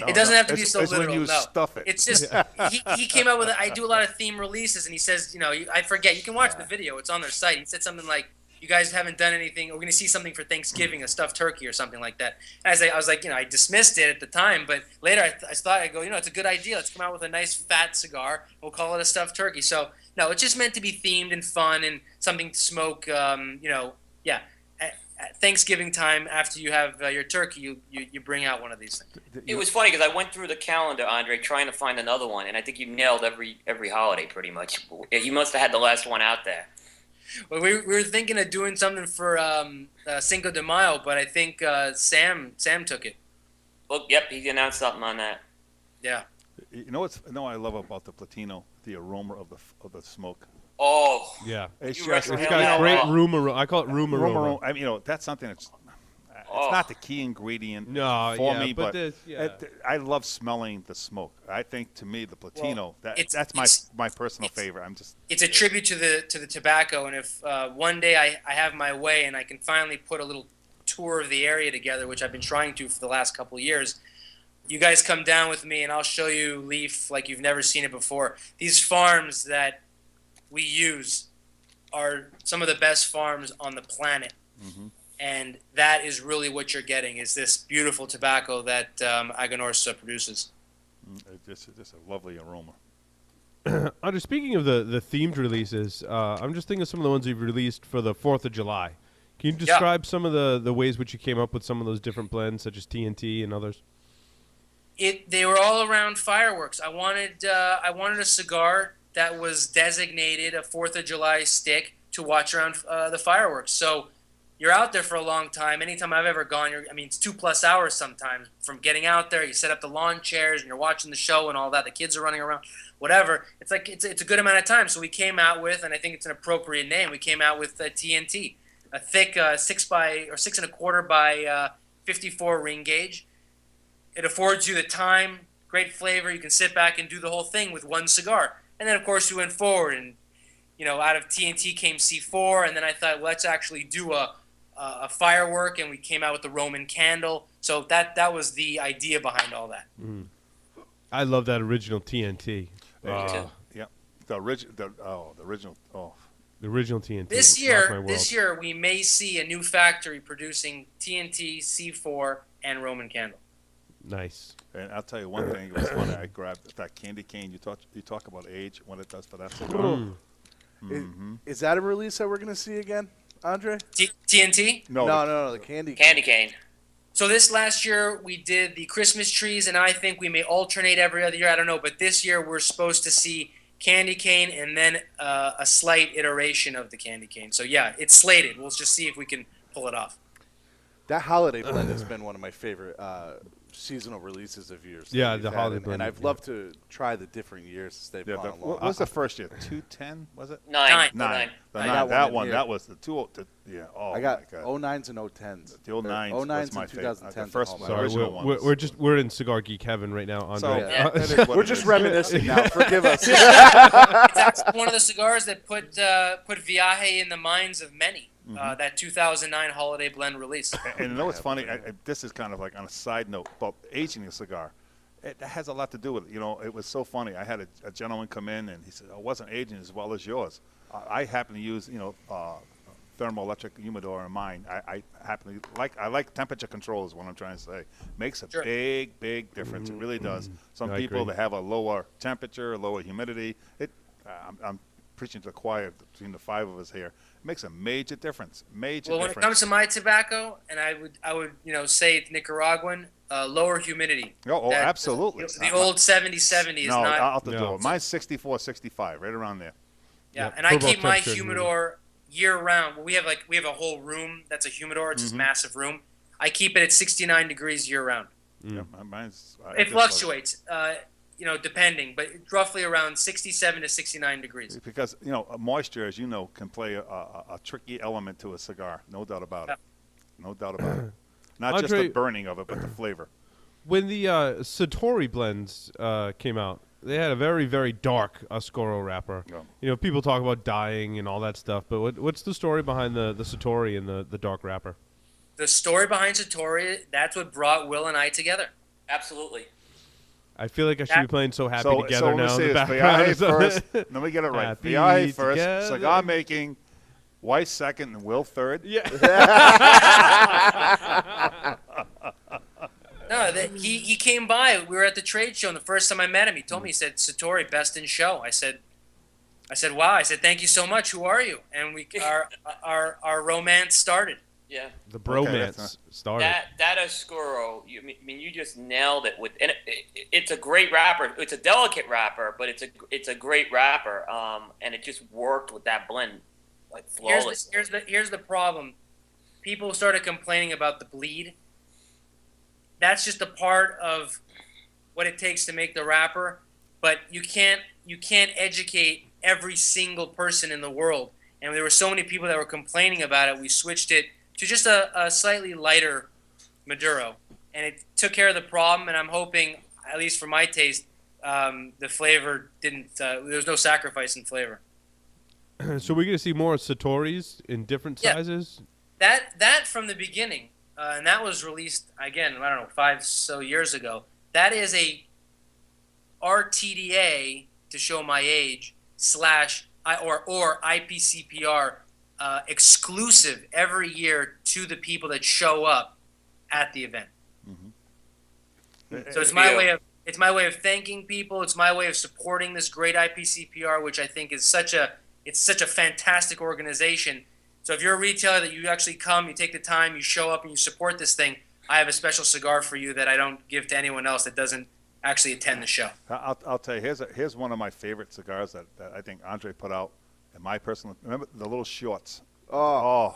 E: It doesn't have to be
C: it's,
E: so
C: it's
E: literal.
C: when you
E: no.
C: stuff it.
E: It's just he came out with it. I do a lot of theme releases, and he says, I forget. You can watch the video. It's on their site. He said something like, "You guys haven't done anything. We're going to see something for Thanksgiving, a stuffed turkey or something like that." And I was like, I dismissed it at the time, but later I thought, it's a good idea. Let's come out with a nice fat cigar. We'll call it a stuffed turkey. So no, it's just meant to be themed and fun and something to smoke. At Thanksgiving time, after you have your turkey, you bring out one of these things.
D: It was funny because I went through the calendar, Andre, trying to find another one, and I think you nailed every holiday pretty much. You must have had the last one out there.
E: Well, we were thinking of doing something for Cinco de Mayo, but I think Sam took it.
D: Well, yep, he announced something on that.
E: Yeah.
C: You know what I love about the Platino? The aroma of the smoke.
D: Oh,
A: Yeah,
C: It's
D: You
C: just
D: recommend
A: it's
C: you
A: got
C: know,
A: great
D: Oh.
A: room aroma. I call it room aroma.
C: I mean, that's something that's
D: Oh.
C: it's not the key ingredient
A: No,
C: for
A: yeah,
C: me,
A: but
C: but
A: this- yeah.
C: I love smelling the smoke. I think to me the Platino that's my personal favorite. I'm just
E: It's a tribute to the tobacco, and if one day I have my way and I can finally put a little tour of the area together, which I've been trying to for the last couple of years, you guys come down with me and I'll show you leaf like you've never seen it before. These farms that we use are some of the best farms on the planet.
C: Mhm.
E: And that is really what you're getting, is this beautiful tobacco that Aganorsa produces.
C: it's just a lovely aroma.
A: Andre, speaking of the themed releases, I'm just thinking of some of the ones you've released for the 4th of July. Can you describe some of the ways which you came up with some of those different blends, such as TNT and others?
E: They were all around fireworks. I wanted a cigar that was designated a 4th of July stick to watch around the fireworks. So you're out there for a long time. Anytime I've ever gone, it's 2+ hours sometimes from getting out there. You set up the lawn chairs and you're watching the show and all that. The kids are running around, whatever. It's like it's a good amount of time. So we came out with, and I think it's an appropriate name. We came out with TNT, a thick 6.25 by 54 ring gauge. It affords you the time, great flavor. You can sit back and do the whole thing with one cigar. And then of course we went forward, and out of TNT came C4, and then I thought, let's actually do a firework, and we came out with the Roman candle. So that was the idea behind all that.
A: I love that original TNT.
C: Yeah, the original. Oh,
A: The original TNT.
E: This
A: rocked my
E: year,
A: world.
E: we may see a new factory producing TNT, C4, and Roman candle.
A: Nice.
C: and I'll tell you one thing. It was funny. I grabbed that candy cane. You talk about age, what it does for that cigar.
B: Is that a release that we're going to see again, Andre?
E: TNT?
B: No, the candy
D: cane.
E: So this last year we did the Christmas trees, and I think we may alternate every other year. I don't know, but this year we're supposed to see candy cane and then a slight iteration of the candy cane. So yeah, it's slated. We'll just see if we can pull it off.
B: That holiday blend has been one of my favorite seasonal releases of years.
A: Yeah, the holiday
B: and
A: blend.
B: I've loved to try the different years they've gone along.
C: What was the first year? 210, was it?
D: Nine.
C: Nine.
B: I got
C: That
B: one
C: one.
B: in
C: That
B: here.
C: was the two. Yeah. Oh
B: I got
C: my God.
B: 09s and 010s.
C: The 09s
B: 09s
C: was my
B: and
C: favorite.
B: 2010s.
C: The first
B: are all my
C: Sorry,
B: favorites.
C: original ones.
A: we're in cigar geek heaven right now, Andre.
C: So
D: Yeah.
C: that is what
B: We're
C: it
B: just
C: is.
B: reminiscing now. Forgive us.
E: It's actually one of the cigars that put Viaje in the minds of many. That 2009 holiday blend release.
C: And you know what's funny? This is kind of like on a side note about aging a cigar. It has a lot to do with it. You know, it was so funny. I had a gentleman come in and he said, "I wasn't aging as well as yours." I happen to use, thermoelectric humidor in mine. I happen to like temperature control is what I'm trying to say. Makes a
E: Sure.
C: big difference. It really does. Some
A: I
C: people
A: agree.
C: that have a lower temperature, lower humidity. I'm preaching to the choir between the five of us here. It makes a major difference.
E: Well, when it comes to my tobacco, and I would say it's Nicaraguan, lower humidity.
C: Oh,
E: That-
C: absolutely.
E: The old 70-70 is
C: No,
E: not.
C: out the
A: No.
C: door. Mine's 64, 65, right around there.
E: Yeah,
A: Yep.
E: and I
A: Turbo
E: keep my
A: temperature
E: humidor year round. Well, we have a whole room that's a humidor. It's
C: Mm-hmm.
E: this massive room. I keep it at 69 degrees year round.
C: Yeah, mine's. I
E: It
C: just love
E: fluctuates, depending, but it's roughly around 67 to 69 degrees.
C: Because moisture, as you know, can play a tricky element to a cigar. No doubt about it. No doubt about it. Not just
A: Andre-
C: the burning of it, but the flavor.
A: When the Satori blends came out, they had a very, very dark Oscuro wrapper.
C: Yeah.
A: People talk about dying and all that stuff, but what's the story behind the Satori and the dark wrapper?
E: The story behind Satori, that's what brought Will and I together.
D: Absolutely.
A: I feel like I should be playing So Happy
C: So
A: Together
C: let me
A: now
C: say
A: in the
C: this.
A: background. or
C: Viaje
A: something.
C: first. Let me get it right.
A: Happy
C: Viaje first,
A: together.
C: cigar making, Weiss second, and Will third.
A: Yeah.
E: No, he came by. We were at the trade show, and the first time I met him, he told me, he said, "Satori, best in show." I said, "Wow." I said, "Thank you so much. Who are you?" And our romance started.
D: Yeah.
A: The
C: Okay,
A: bromance
C: that's
A: started.
D: That Oscuro, you just nailed it with, and it's a great wrapper. It's a delicate wrapper, but it's a great wrapper. And it just worked with that blend like flawlessly.
E: Here's the problem. People started complaining about the bleed. That's just a part of what it takes to make the wrapper, but you can't educate every single person in the world. And there were so many people that were complaining about it. We switched it to just a slightly lighter Maduro, and it took care of the problem. And I'm hoping, at least for my taste, the flavor didn't. There was no sacrifice in flavor.
A: So we're going to see more Satoris in different
E: Yeah.
A: sizes?
E: That from the beginning, and that was released again. I don't know, 5 so years ago. That is a RTDA, to show my age, or IPCPR exclusive every year to the people that show up at the event. So it's my way of thanking people. It's my way of supporting this great IPCPR, which I think is such a fantastic organization. So if you're a retailer that you actually come, you take the time, you show up, and you support this thing, I have a special cigar for you that I don't give to anyone else that doesn't actually attend the show.
C: I'll tell you, here's one of my favorite cigars that I think Andre put out. In my personal, remember the little shorts.
B: Oh.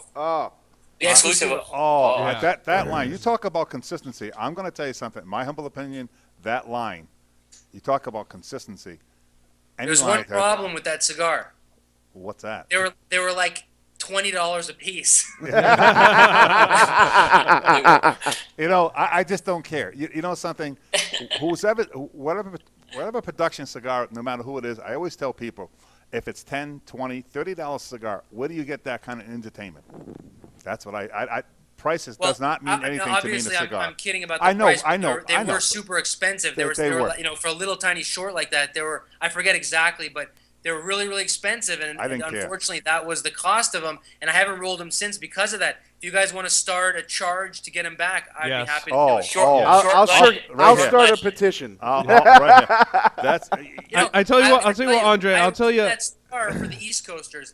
D: The exclusive.
C: Oh,
A: Yeah.
C: that line. You talk about consistency. I'm going to tell you something. In my humble opinion, that line. You talk about consistency. Any
E: There's
C: line
E: one
C: that-
E: problem with that cigar.
C: What's that?
E: They were like $20 a piece.
C: You know, I just don't care. You know something? Whatever production cigar, no matter who it is, I always tell people, if it's $10, $20, $30 cigar, where do you get that kind of entertainment? That's what I prices does not mean anything to me in a
E: obviously,
C: cigar.
E: I'm kidding about the
C: I know,
E: price. But
C: I know,
E: They
C: I know.
E: were super expensive.
C: They
E: They were
C: were.
E: like, for a little tiny short like that, they were. I forget exactly, but they were really, really expensive. And,
C: I didn't
E: and
C: care.
E: unfortunately, that was the cost of them. And I haven't rolled them since because of that. If you guys want to start a charge to get them back, I'd
A: Yes.
E: be happy to
C: Oh,
E: do it.
D: Short,
C: oh.
B: I'll,
D: short
B: I'll,
D: budget.
B: start,
C: Right
B: I'll
C: here.
B: start a petition.
C: Right here. That's
E: You know,
A: I tell you what, Andre,
E: I
A: I'll tell you.
E: That cigar for the East Coasters,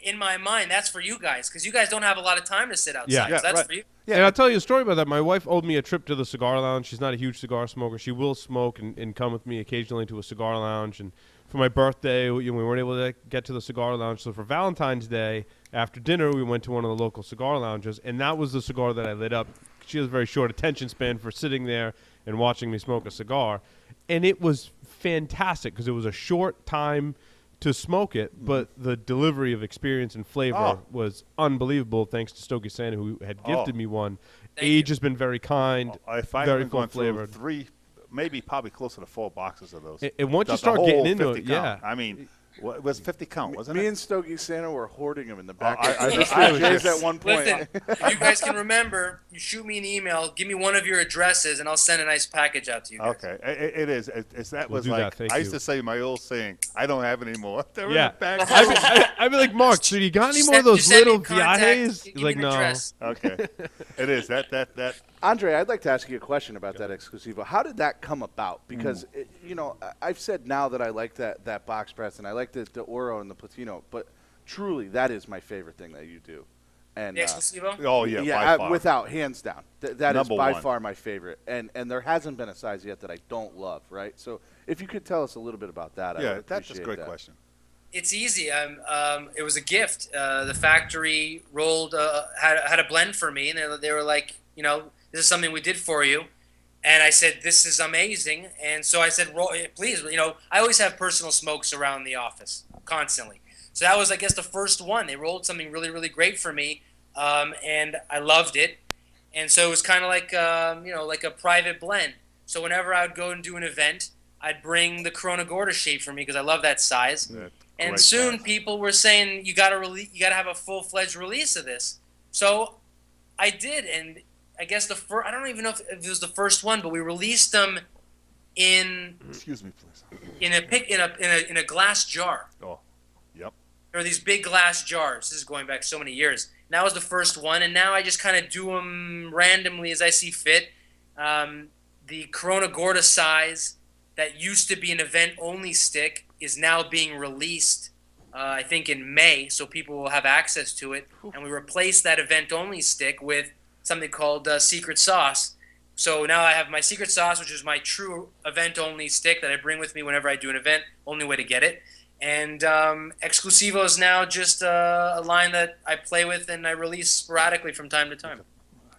E: in my mind, that's for you guys because you guys don't have a lot of time to sit outside.
A: Yeah.
E: So that's
C: right.
E: for you.
A: And I'll tell you a story about that. My wife owed me a trip to the cigar lounge. She's not a huge cigar smoker. She will smoke and come with me occasionally to a cigar lounge. And for my birthday, we weren't able to get to the cigar lounge. So for Valentine's Day, after dinner, we went to one of the local cigar lounges. And that was the cigar that I lit up. She has a very short attention span for sitting there and watching me smoke a cigar. And it was fantastic because it was a short time to smoke it, but the delivery of experience and flavor
C: Oh.
A: was unbelievable thanks to Stokey Santa, who had gifted
C: Oh.
A: me one.
E: Thank
A: Age
E: you.
A: has been very kind,
C: If I've
A: very
C: been going through
A: full-flavored.
C: 3, maybe probably closer to 4 boxes of those.
A: And once you
C: The
A: start
C: whole
A: getting into
C: 50
A: it,
C: count.
A: yeah.
C: I mean, it was 50 count, wasn't
B: Me
C: it?
B: and Stokey Santa were hoarding them in the back.
C: I- I-
B: of the
C: I was
B: Jay's
C: just-
B: at one point.
E: Listen, if you guys can remember, you shoot me an email, give me one of your addresses, and I'll send a nice package out to you guys.
C: Okay, it is. That
A: We'll
C: was
A: do
C: like
A: that, thank
C: I used
A: you.
C: to say my old saying. I don't have any more. They're
A: Yeah.
C: in the back.
A: I'd be like, Mark, so you got any
E: Just
A: more of
E: send-
A: those
E: just send me
A: little
E: contact,
A: Viajes?
E: give
A: He's
E: me
A: like,
E: an
A: no.
E: address.
C: Okay, it is that.
B: Andre, I'd like to ask you a question about that Exclusivo. How did that come about? Because, I've said now that I like that box press and I like the Oro and the Platino, but truly that is my favorite thing that you do. And
E: The Exclusivo?
C: Oh yeah, by far.
B: without hands down. That is
C: Number
B: by
C: one.
B: far my favorite. And there hasn't been a size yet that I don't love, right? So if you could tell us a little bit about that, I
C: Yeah,
B: would
C: that's a
B: appreciate
C: great
B: that.
C: question.
E: It's easy. It was a gift. The factory rolled had a blend for me, and they were like, this is something we did for you. And I said, this is amazing. And so I said, please, I always have personal smokes around the office constantly. So that was, I guess, the first one. They rolled something really, really great for me, and I loved it. And so it was kind of like, like a private blend. So whenever I would go and do an event, I'd bring the Corona Gorda shape for me because I love that size.
C: That
E: And
C: great
E: soon
C: size.
E: people were saying you got to have a full-fledged release of this. So I did, and I guess I don't even know if it was the first one, but we released them in
C: Excuse me, please.
E: in a glass jar.
C: Oh, yep.
E: There were these big glass jars. This is going back so many years. And that was the first one, and now I just kind of do them randomly as I see fit. The Corona Gorda size that used to be an event-only stick is now being released, I think, in May, so people will have access to it. And we replaced that event-only stick with something called Secret Sauce. So now I have my Secret Sauce, which is my true event-only stick that I bring with me whenever I do an event, only way to get it. And Exclusivo is now just a line that I play with and I release sporadically from time to time.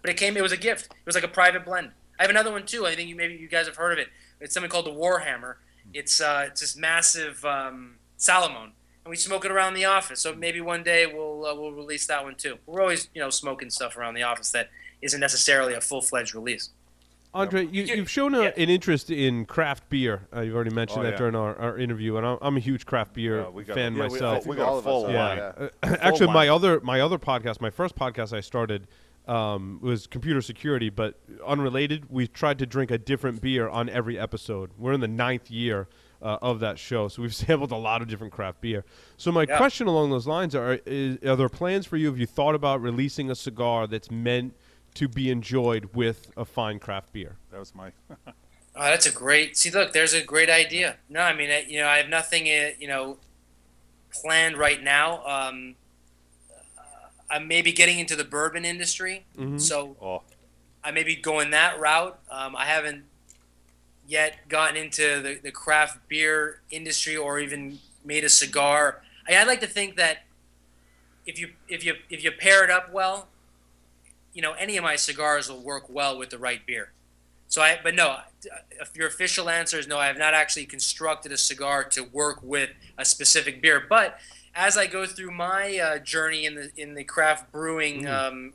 E: But it was a gift. It was like a private blend. I have another one too. I think maybe you guys have heard of it. It's something called the Warhammer. It's this massive Salomon, and we smoke it around the office. So maybe one day we'll release that one too. We're always smoking stuff around the office that isn't necessarily a full-fledged release.
A: Andre, you've shown an interest in craft beer. You've already mentioned
C: Oh,
A: that
C: yeah.
A: during our interview, and I'm a huge craft beer
C: Yeah, we got-
A: fan
C: yeah, we-
A: myself.
B: I think
C: We got
B: all
C: a
B: of us
C: full
B: are,
C: line.
B: yeah.
A: Actually, my
C: line.
A: other podcast, my first podcast I started was computer security, but unrelated. We tried to drink a different beer on every episode. We're in the 9th year of that show, so we've sampled a lot of different craft beer. So my question along those lines are there plans for you? Have you thought about releasing a cigar that's meant to be enjoyed with a fine craft beer?
C: That was my.
E: Oh, that's a great. See, look, there's a great idea. No, I mean, I have nothing, planned right now. I'm maybe getting into the bourbon industry, so
C: Oh,
E: I may be going that route. I haven't yet gotten into the craft beer industry or even made a cigar. I'd like to think that if you pair it up well, any of my cigars will work well with the right beer. But no, if your official answer is no, I have not actually constructed a cigar to work with a specific beer. But as I go through my journey in the craft brewing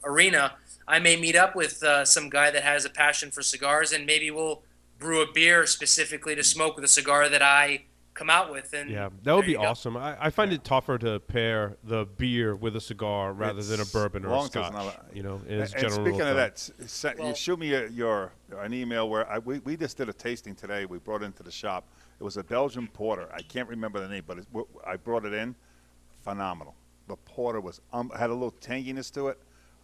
E: arena, I may meet up with some guy that has a passion for cigars, and maybe we'll brew a beer specifically to smoke with a cigar that I come out with. And
A: Yeah, that would be awesome. I find it tougher to pair the beer with a cigar rather than a bourbon or a scotch.
C: And
A: general
C: speaking
A: rule
C: of
A: thumb.
C: that, you shoot me an email where we just did a tasting today. We brought it into the shop. It was a Belgian porter. I can't remember the name, but I brought it in. Phenomenal. The porter was had a little tanginess to it.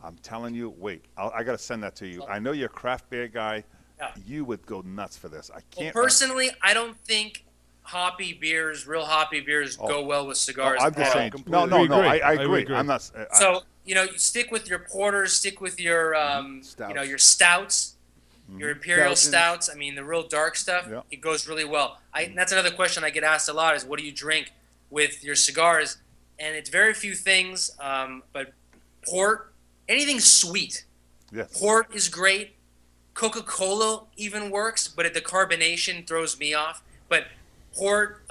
C: I'm telling you, wait, I got to send that to you. I know you're a craft beer guy.
E: Yeah.
C: You would go nuts for this. I can't.
E: Well, personally, I don't think real hoppy beers go well with cigars.
C: I'm just saying.
B: completely
C: No,
A: agree.
C: I
A: I
C: agree.
A: agree.
C: I'm not.
E: So you stick with your porters, stick with your
B: Stouts.
E: your stouts, your imperial
B: Belgians.
E: stouts. I mean, the real dark stuff.
C: Yeah.
E: It goes really well. That's another question I get asked a lot: is what do you drink with your cigars? And it's very few things, but port, anything sweet.
C: Yes.
E: Port is great. Coca-Cola even works, but the carbonation throws me off. But port,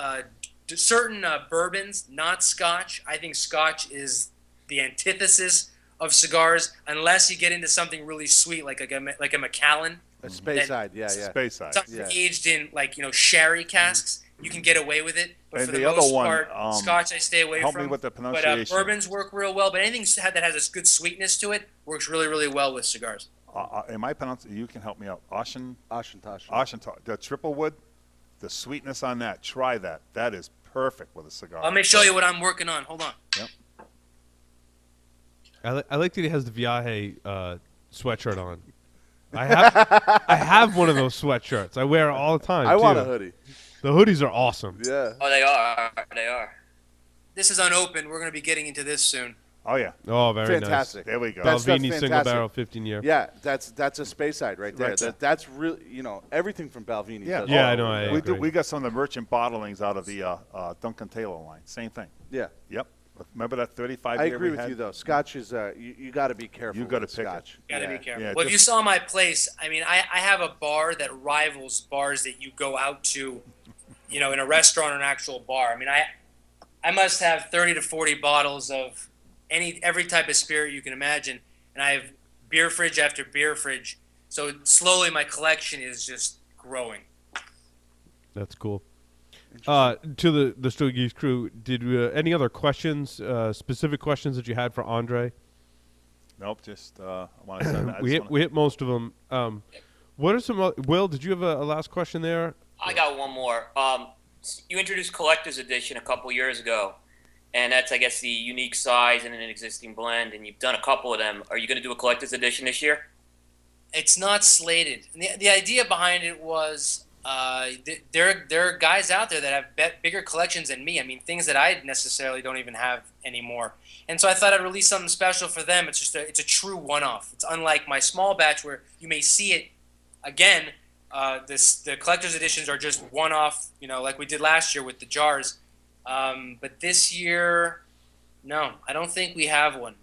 E: certain bourbons, not Scotch. I think Scotch is the antithesis of cigars, unless you get into something really sweet like a Macallan.
B: A Speyside, yeah.
C: Speyside.
E: Something
B: Yeah.
E: aged in sherry casks. You can get away with it, but
C: And
E: for the
C: the other
E: most
C: one,
E: part, Scotch I stay away
C: help
E: from.
C: me with the
E: But
C: pronunciation.
E: bourbons work real well. But anything that has a good sweetness to it works really, really well with cigars.
C: Am I pronouncing? You can help me out.
B: Oshentoshen.
C: Oshentoshen. The triple wood, the sweetness on that. Try that. That is perfect with a cigar.
E: Let me show you what I'm working on. Hold on.
C: Yep.
A: I like that he has the Viaje sweatshirt on. I have one of those sweatshirts. I wear it all the time.
B: I want
A: too.
B: a hoodie.
A: The hoodies are awesome.
B: Yeah.
D: Oh, they are. They are.
E: This is unopened. We're going to be getting into this soon.
C: Oh yeah.
A: Oh, very
B: Fantastic.
C: There we go.
B: That's
A: Balvenie single
B: fantastic.
A: barrel 15-year.
B: Yeah, that's a Speyside right there.
C: Right there.
B: That's really, everything from Balvenie.
C: Yeah.
B: does
A: Yeah,
B: all
A: I know,
B: really
A: I
B: well.
A: agree.
C: We got some of the merchant bottlings out of the Duncan Taylor line. Same thing.
B: Yeah.
C: Yep. Remember that 35
B: I
C: year
B: agree
C: we
B: with
C: had?
B: you though. Scotch is you got to be careful.
C: You gotta
B: with
C: pick it.
B: Scotch.
E: Got to
B: Yeah.
E: be careful.
C: Yeah,
E: Well, if
C: just-
E: you saw my place, I mean, I have a bar that rivals bars that you go out to, in a restaurant or an actual bar. I mean, I must have 30 to 40 bottles of every type of spirit you can imagine, and I have beer fridge after beer fridge. So slowly, my collection is just growing.
A: That's cool. To the Still Geeks crew, did any other questions, specific questions that you had for Andre?
C: Nope. Just I want to send that.
A: We hit most of them. What are some? Will, did you have a last question there?
D: I got one more. You introduced collector's edition a couple years ago, and that's, I guess, the unique size in an existing blend, and you've done a couple of them. Are you going to do a collector's edition this year?
E: It's not slated. And the idea behind it was there are guys out there that have bigger collections than me. I mean, things that I necessarily don't even have anymore. And so I thought I'd release something special for them. It's just it's a true one-off. It's unlike my small batch where you may see it again. The collector's editions are just one-off, like we did last year with the jars. But this year, no, I don't think we have one.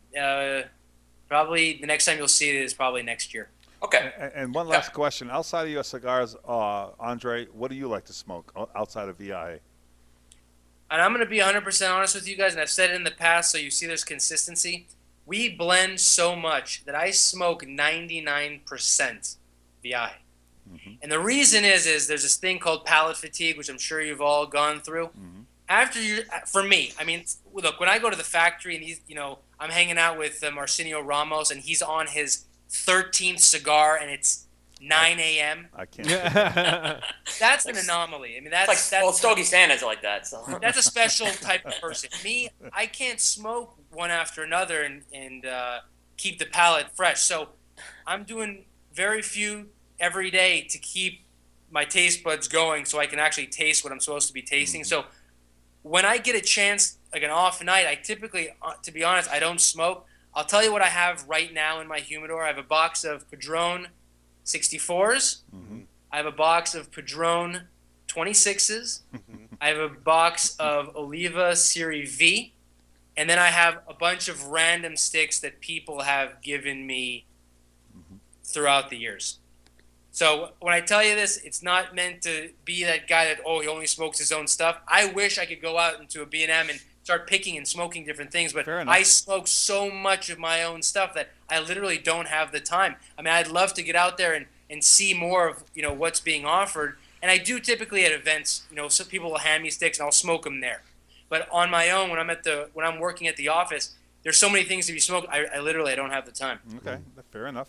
E: Probably the next time you'll see it is probably next year.
D: Okay.
C: And one last question. Outside of your cigars, Andre, what do you like to smoke outside of VIA?
E: And I'm going to be 100% honest with you guys, and I've said it in the past, so you see there's consistency. We blend so much that I smoke 99% Viaje.
C: Mm-hmm.
E: And the reason is there's this thing called palate fatigue, which I'm sure you've all gone through.
C: Mm-hmm.
E: For me, I mean, look, when I go to the factory and he's, I'm hanging out with Arsenio Ramos and he's on his 13th cigar and it's 9 a.m.
C: I can't.
E: That's an anomaly. I mean,
D: It's like, well, Stogie Santa's like that. So
E: that's a special type of person. Me, I can't smoke one after another and keep the palate fresh. So I'm doing very few every day to keep my taste buds going so I can actually taste what I'm supposed to be tasting. So when I get a chance, like an off night, I typically, to be honest, I don't smoke. I'll tell you what I have right now in my humidor. I have a box of Padron 64s.
C: Mm-hmm.
E: I have a box of Padron 26s. I have a box of Oliva Serie V. And then I have a bunch of random sticks that people have given me throughout the years. So when I tell you this, it's not meant to be that guy that, he only smokes his own stuff. I wish I could go out into a B&M and start picking and smoking different things, but I smoke so much of my own stuff that I literally don't have the time. I mean, I'd love to get out there and see more of, what's being offered. And I do typically at events, some people will hand me sticks and I'll smoke them there. But on my own, when I'm working at the office, there's so many things to be smoked. I literally don't have the time.
C: Okay, fair enough.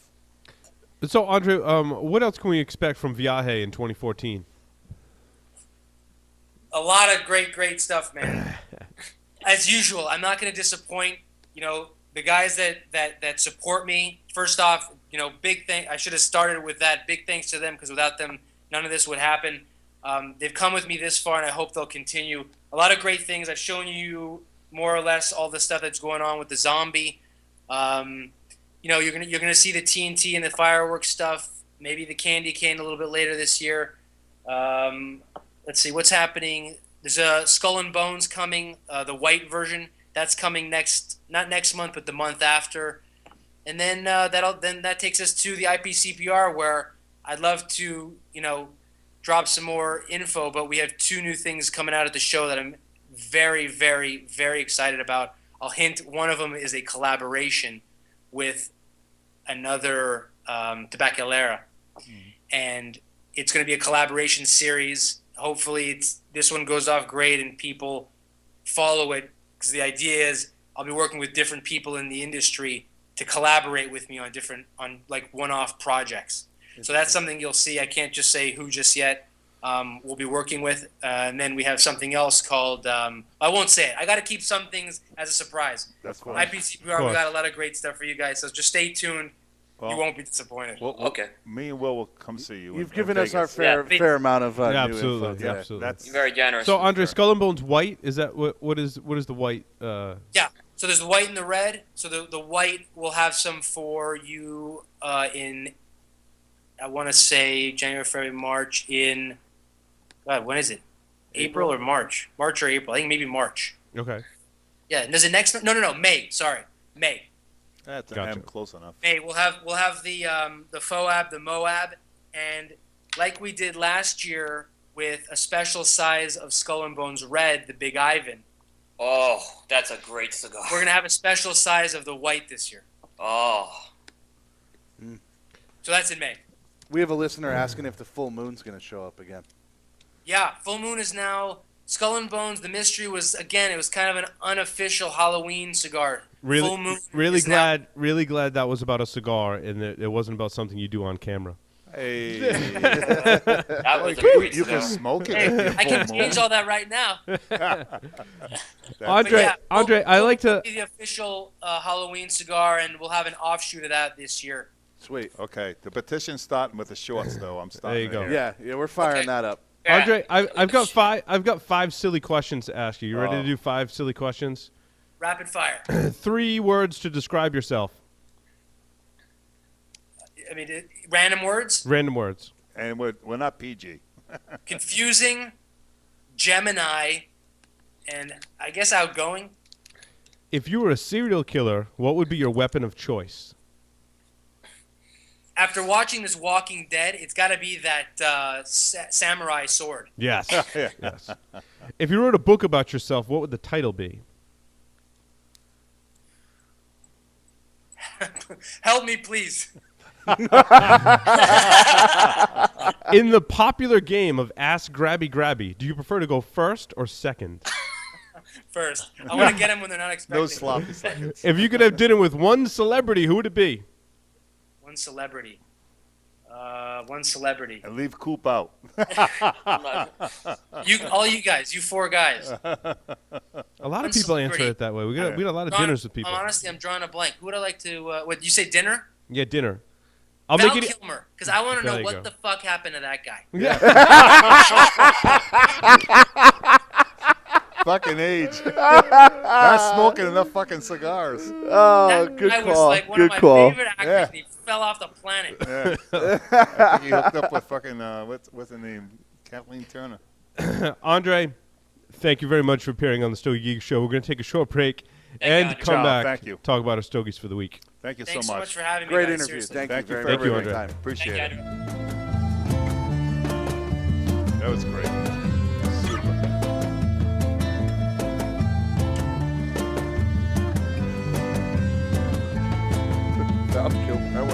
A: So, Andre, what else can we expect from Viaje in 2014?
E: A lot of great stuff, man. As usual, I'm not going to disappoint. The guys that support me. First off, big thing. I should have started with that. Big thanks to them, because without them, none of this would happen. They've come with me this far, and I hope they'll continue. A lot of great things. I've shown you more or less all the stuff that's going on with the zombie. You're gonna see the TNT and the fireworks stuff. Maybe the candy cane a little bit later this year. Let's see what's happening. There's a Skull and Bones coming, the white version. That's coming not next month, but the month after. And then that takes us to the IPCPR, where I'd love to drop some more info. But we have 2 new things coming out at the show that I'm very, very, very excited about. I'll hint, one of them is a collaboration with another tabacalera, and it's going to be a collaboration series. Hopefully this one goes off great and people follow it, because the idea is I'll be working with different people in the industry to collaborate with me on like one-off projects. So that's something you'll see. I can't just say who just yet. We'll be working with, and then we have something else called, I won't say it. I got to keep some things as a surprise.
C: That's cool.
E: IPCPR, we got a lot of great stuff for you guys, so just stay tuned.
C: Well,
E: you won't be disappointed.
D: Okay.
C: Me and Will come see you.
B: You've
C: in
B: given us our
C: Vegas.
B: fair amount of new
A: absolutely,
B: info. Yeah.
A: absolutely.
C: That's
D: You're very generous.
A: So, Andre, Skull and Bones white, is that what is the white?
E: Yeah. So there's the white and the red. So the white will have some for you in, I want to say January, February, March. In God, when is it? April or March? March or April? I think maybe March.
A: Okay.
E: Yeah. And does it next? No. May. Sorry, May.
C: That's
A: Gotcha.
C: close enough.
E: May. We'll have the FOAB, the MOAB, and like we did last year with a special size of Skull and Bones Red, the Big Ivan.
D: Oh, that's a great cigar.
E: We're gonna have a special size of the white this year.
D: Oh.
E: So that's in May.
B: We have a listener asking if the full moon's going to show up again.
E: Yeah, full moon is now. Skull and Bones, the mystery was, again, it was kind of an unofficial Halloween cigar.
A: Really,
E: full moon
A: really
E: is now-
A: glad that was about a cigar and that it wasn't about something you do on camera.
C: Hey,
D: That was a
C: you,
D: great
C: you
D: cigar.
C: can smoke it.
E: Hey,
C: in
E: I can
C: full
E: change
C: moon.
E: all that right now.
A: Andre,
E: yeah,
A: Andre, I like to.
E: Be the official Halloween cigar, and we'll have an offshoot of that this year.
B: Sweet.
C: Okay, the petition's starting with the shorts, though. I'm starting.
A: There you go.
C: to hear.
B: Yeah, we're firing
E: Okay.
B: that up.
E: Yeah.
A: Andre, I've got 5. I've got 5 silly questions to ask you. You ready
C: Oh.
A: to do 5 silly questions?
E: Rapid fire.
A: 3 words to describe yourself.
E: I mean, random words.
A: Random words.
C: And we're not PG.
E: Confusing, Gemini, and I guess outgoing.
A: If you were a serial killer, what would be your weapon of choice?
E: After watching this Walking Dead, it's got to be that samurai sword.
A: Yes.
C: Yeah.
A: Yes. If you wrote a book about yourself, what would the title be?
E: Help me, please.
A: In the popular game of Ask Grabby Grabby, do you prefer to go first or second?
E: First, I want to get them when they're not expecting.
C: No sloppy seconds.
A: If you could have dinner with one celebrity, who would it be?
E: One celebrity. One celebrity.
C: And leave Coop out.
E: All you guys, you 4 guys.
A: A lot
E: One
A: of people answer
E: celebrity.
A: it that way. We got a lot of dinners with people.
E: Honestly, I'm drawing a blank. Who would I like to? What you say? Dinner?
A: Yeah, dinner. I'll
E: Val
A: make it.
E: Kilmer, because I want to
A: There
E: know
A: you
E: what
A: go.
E: the fuck happened to that guy.
C: Fucking age. Not smoking enough fucking cigars.
B: Oh,
E: That
B: good
E: guy was
B: call.
E: like one
B: Good
E: of my
B: call.
E: favorite actors.
C: Yeah.
E: And he fell off the planet.
C: Yeah. I think he hooked up with fucking what's her name? Kathleen Turner.
A: Andre, thank you very much for appearing on the Stogie Geek Show. We're going to take a short break, and
D: Andrew.
A: come
C: Ciao,
A: back.
C: thank you.
A: Talk about our stogies for the week.
C: Thank you
E: Thanks
C: so
E: so
C: much.
E: much for having me.
B: Great
E: guys.
B: interview.
E: Seriously.
B: Thank you
C: Thank you
B: very
C: for
B: much for your
A: everything.
B: time.
D: Thank
B: Appreciate
D: you,
B: it.
D: Andrew.
C: That was great. Super.
B: That was cool.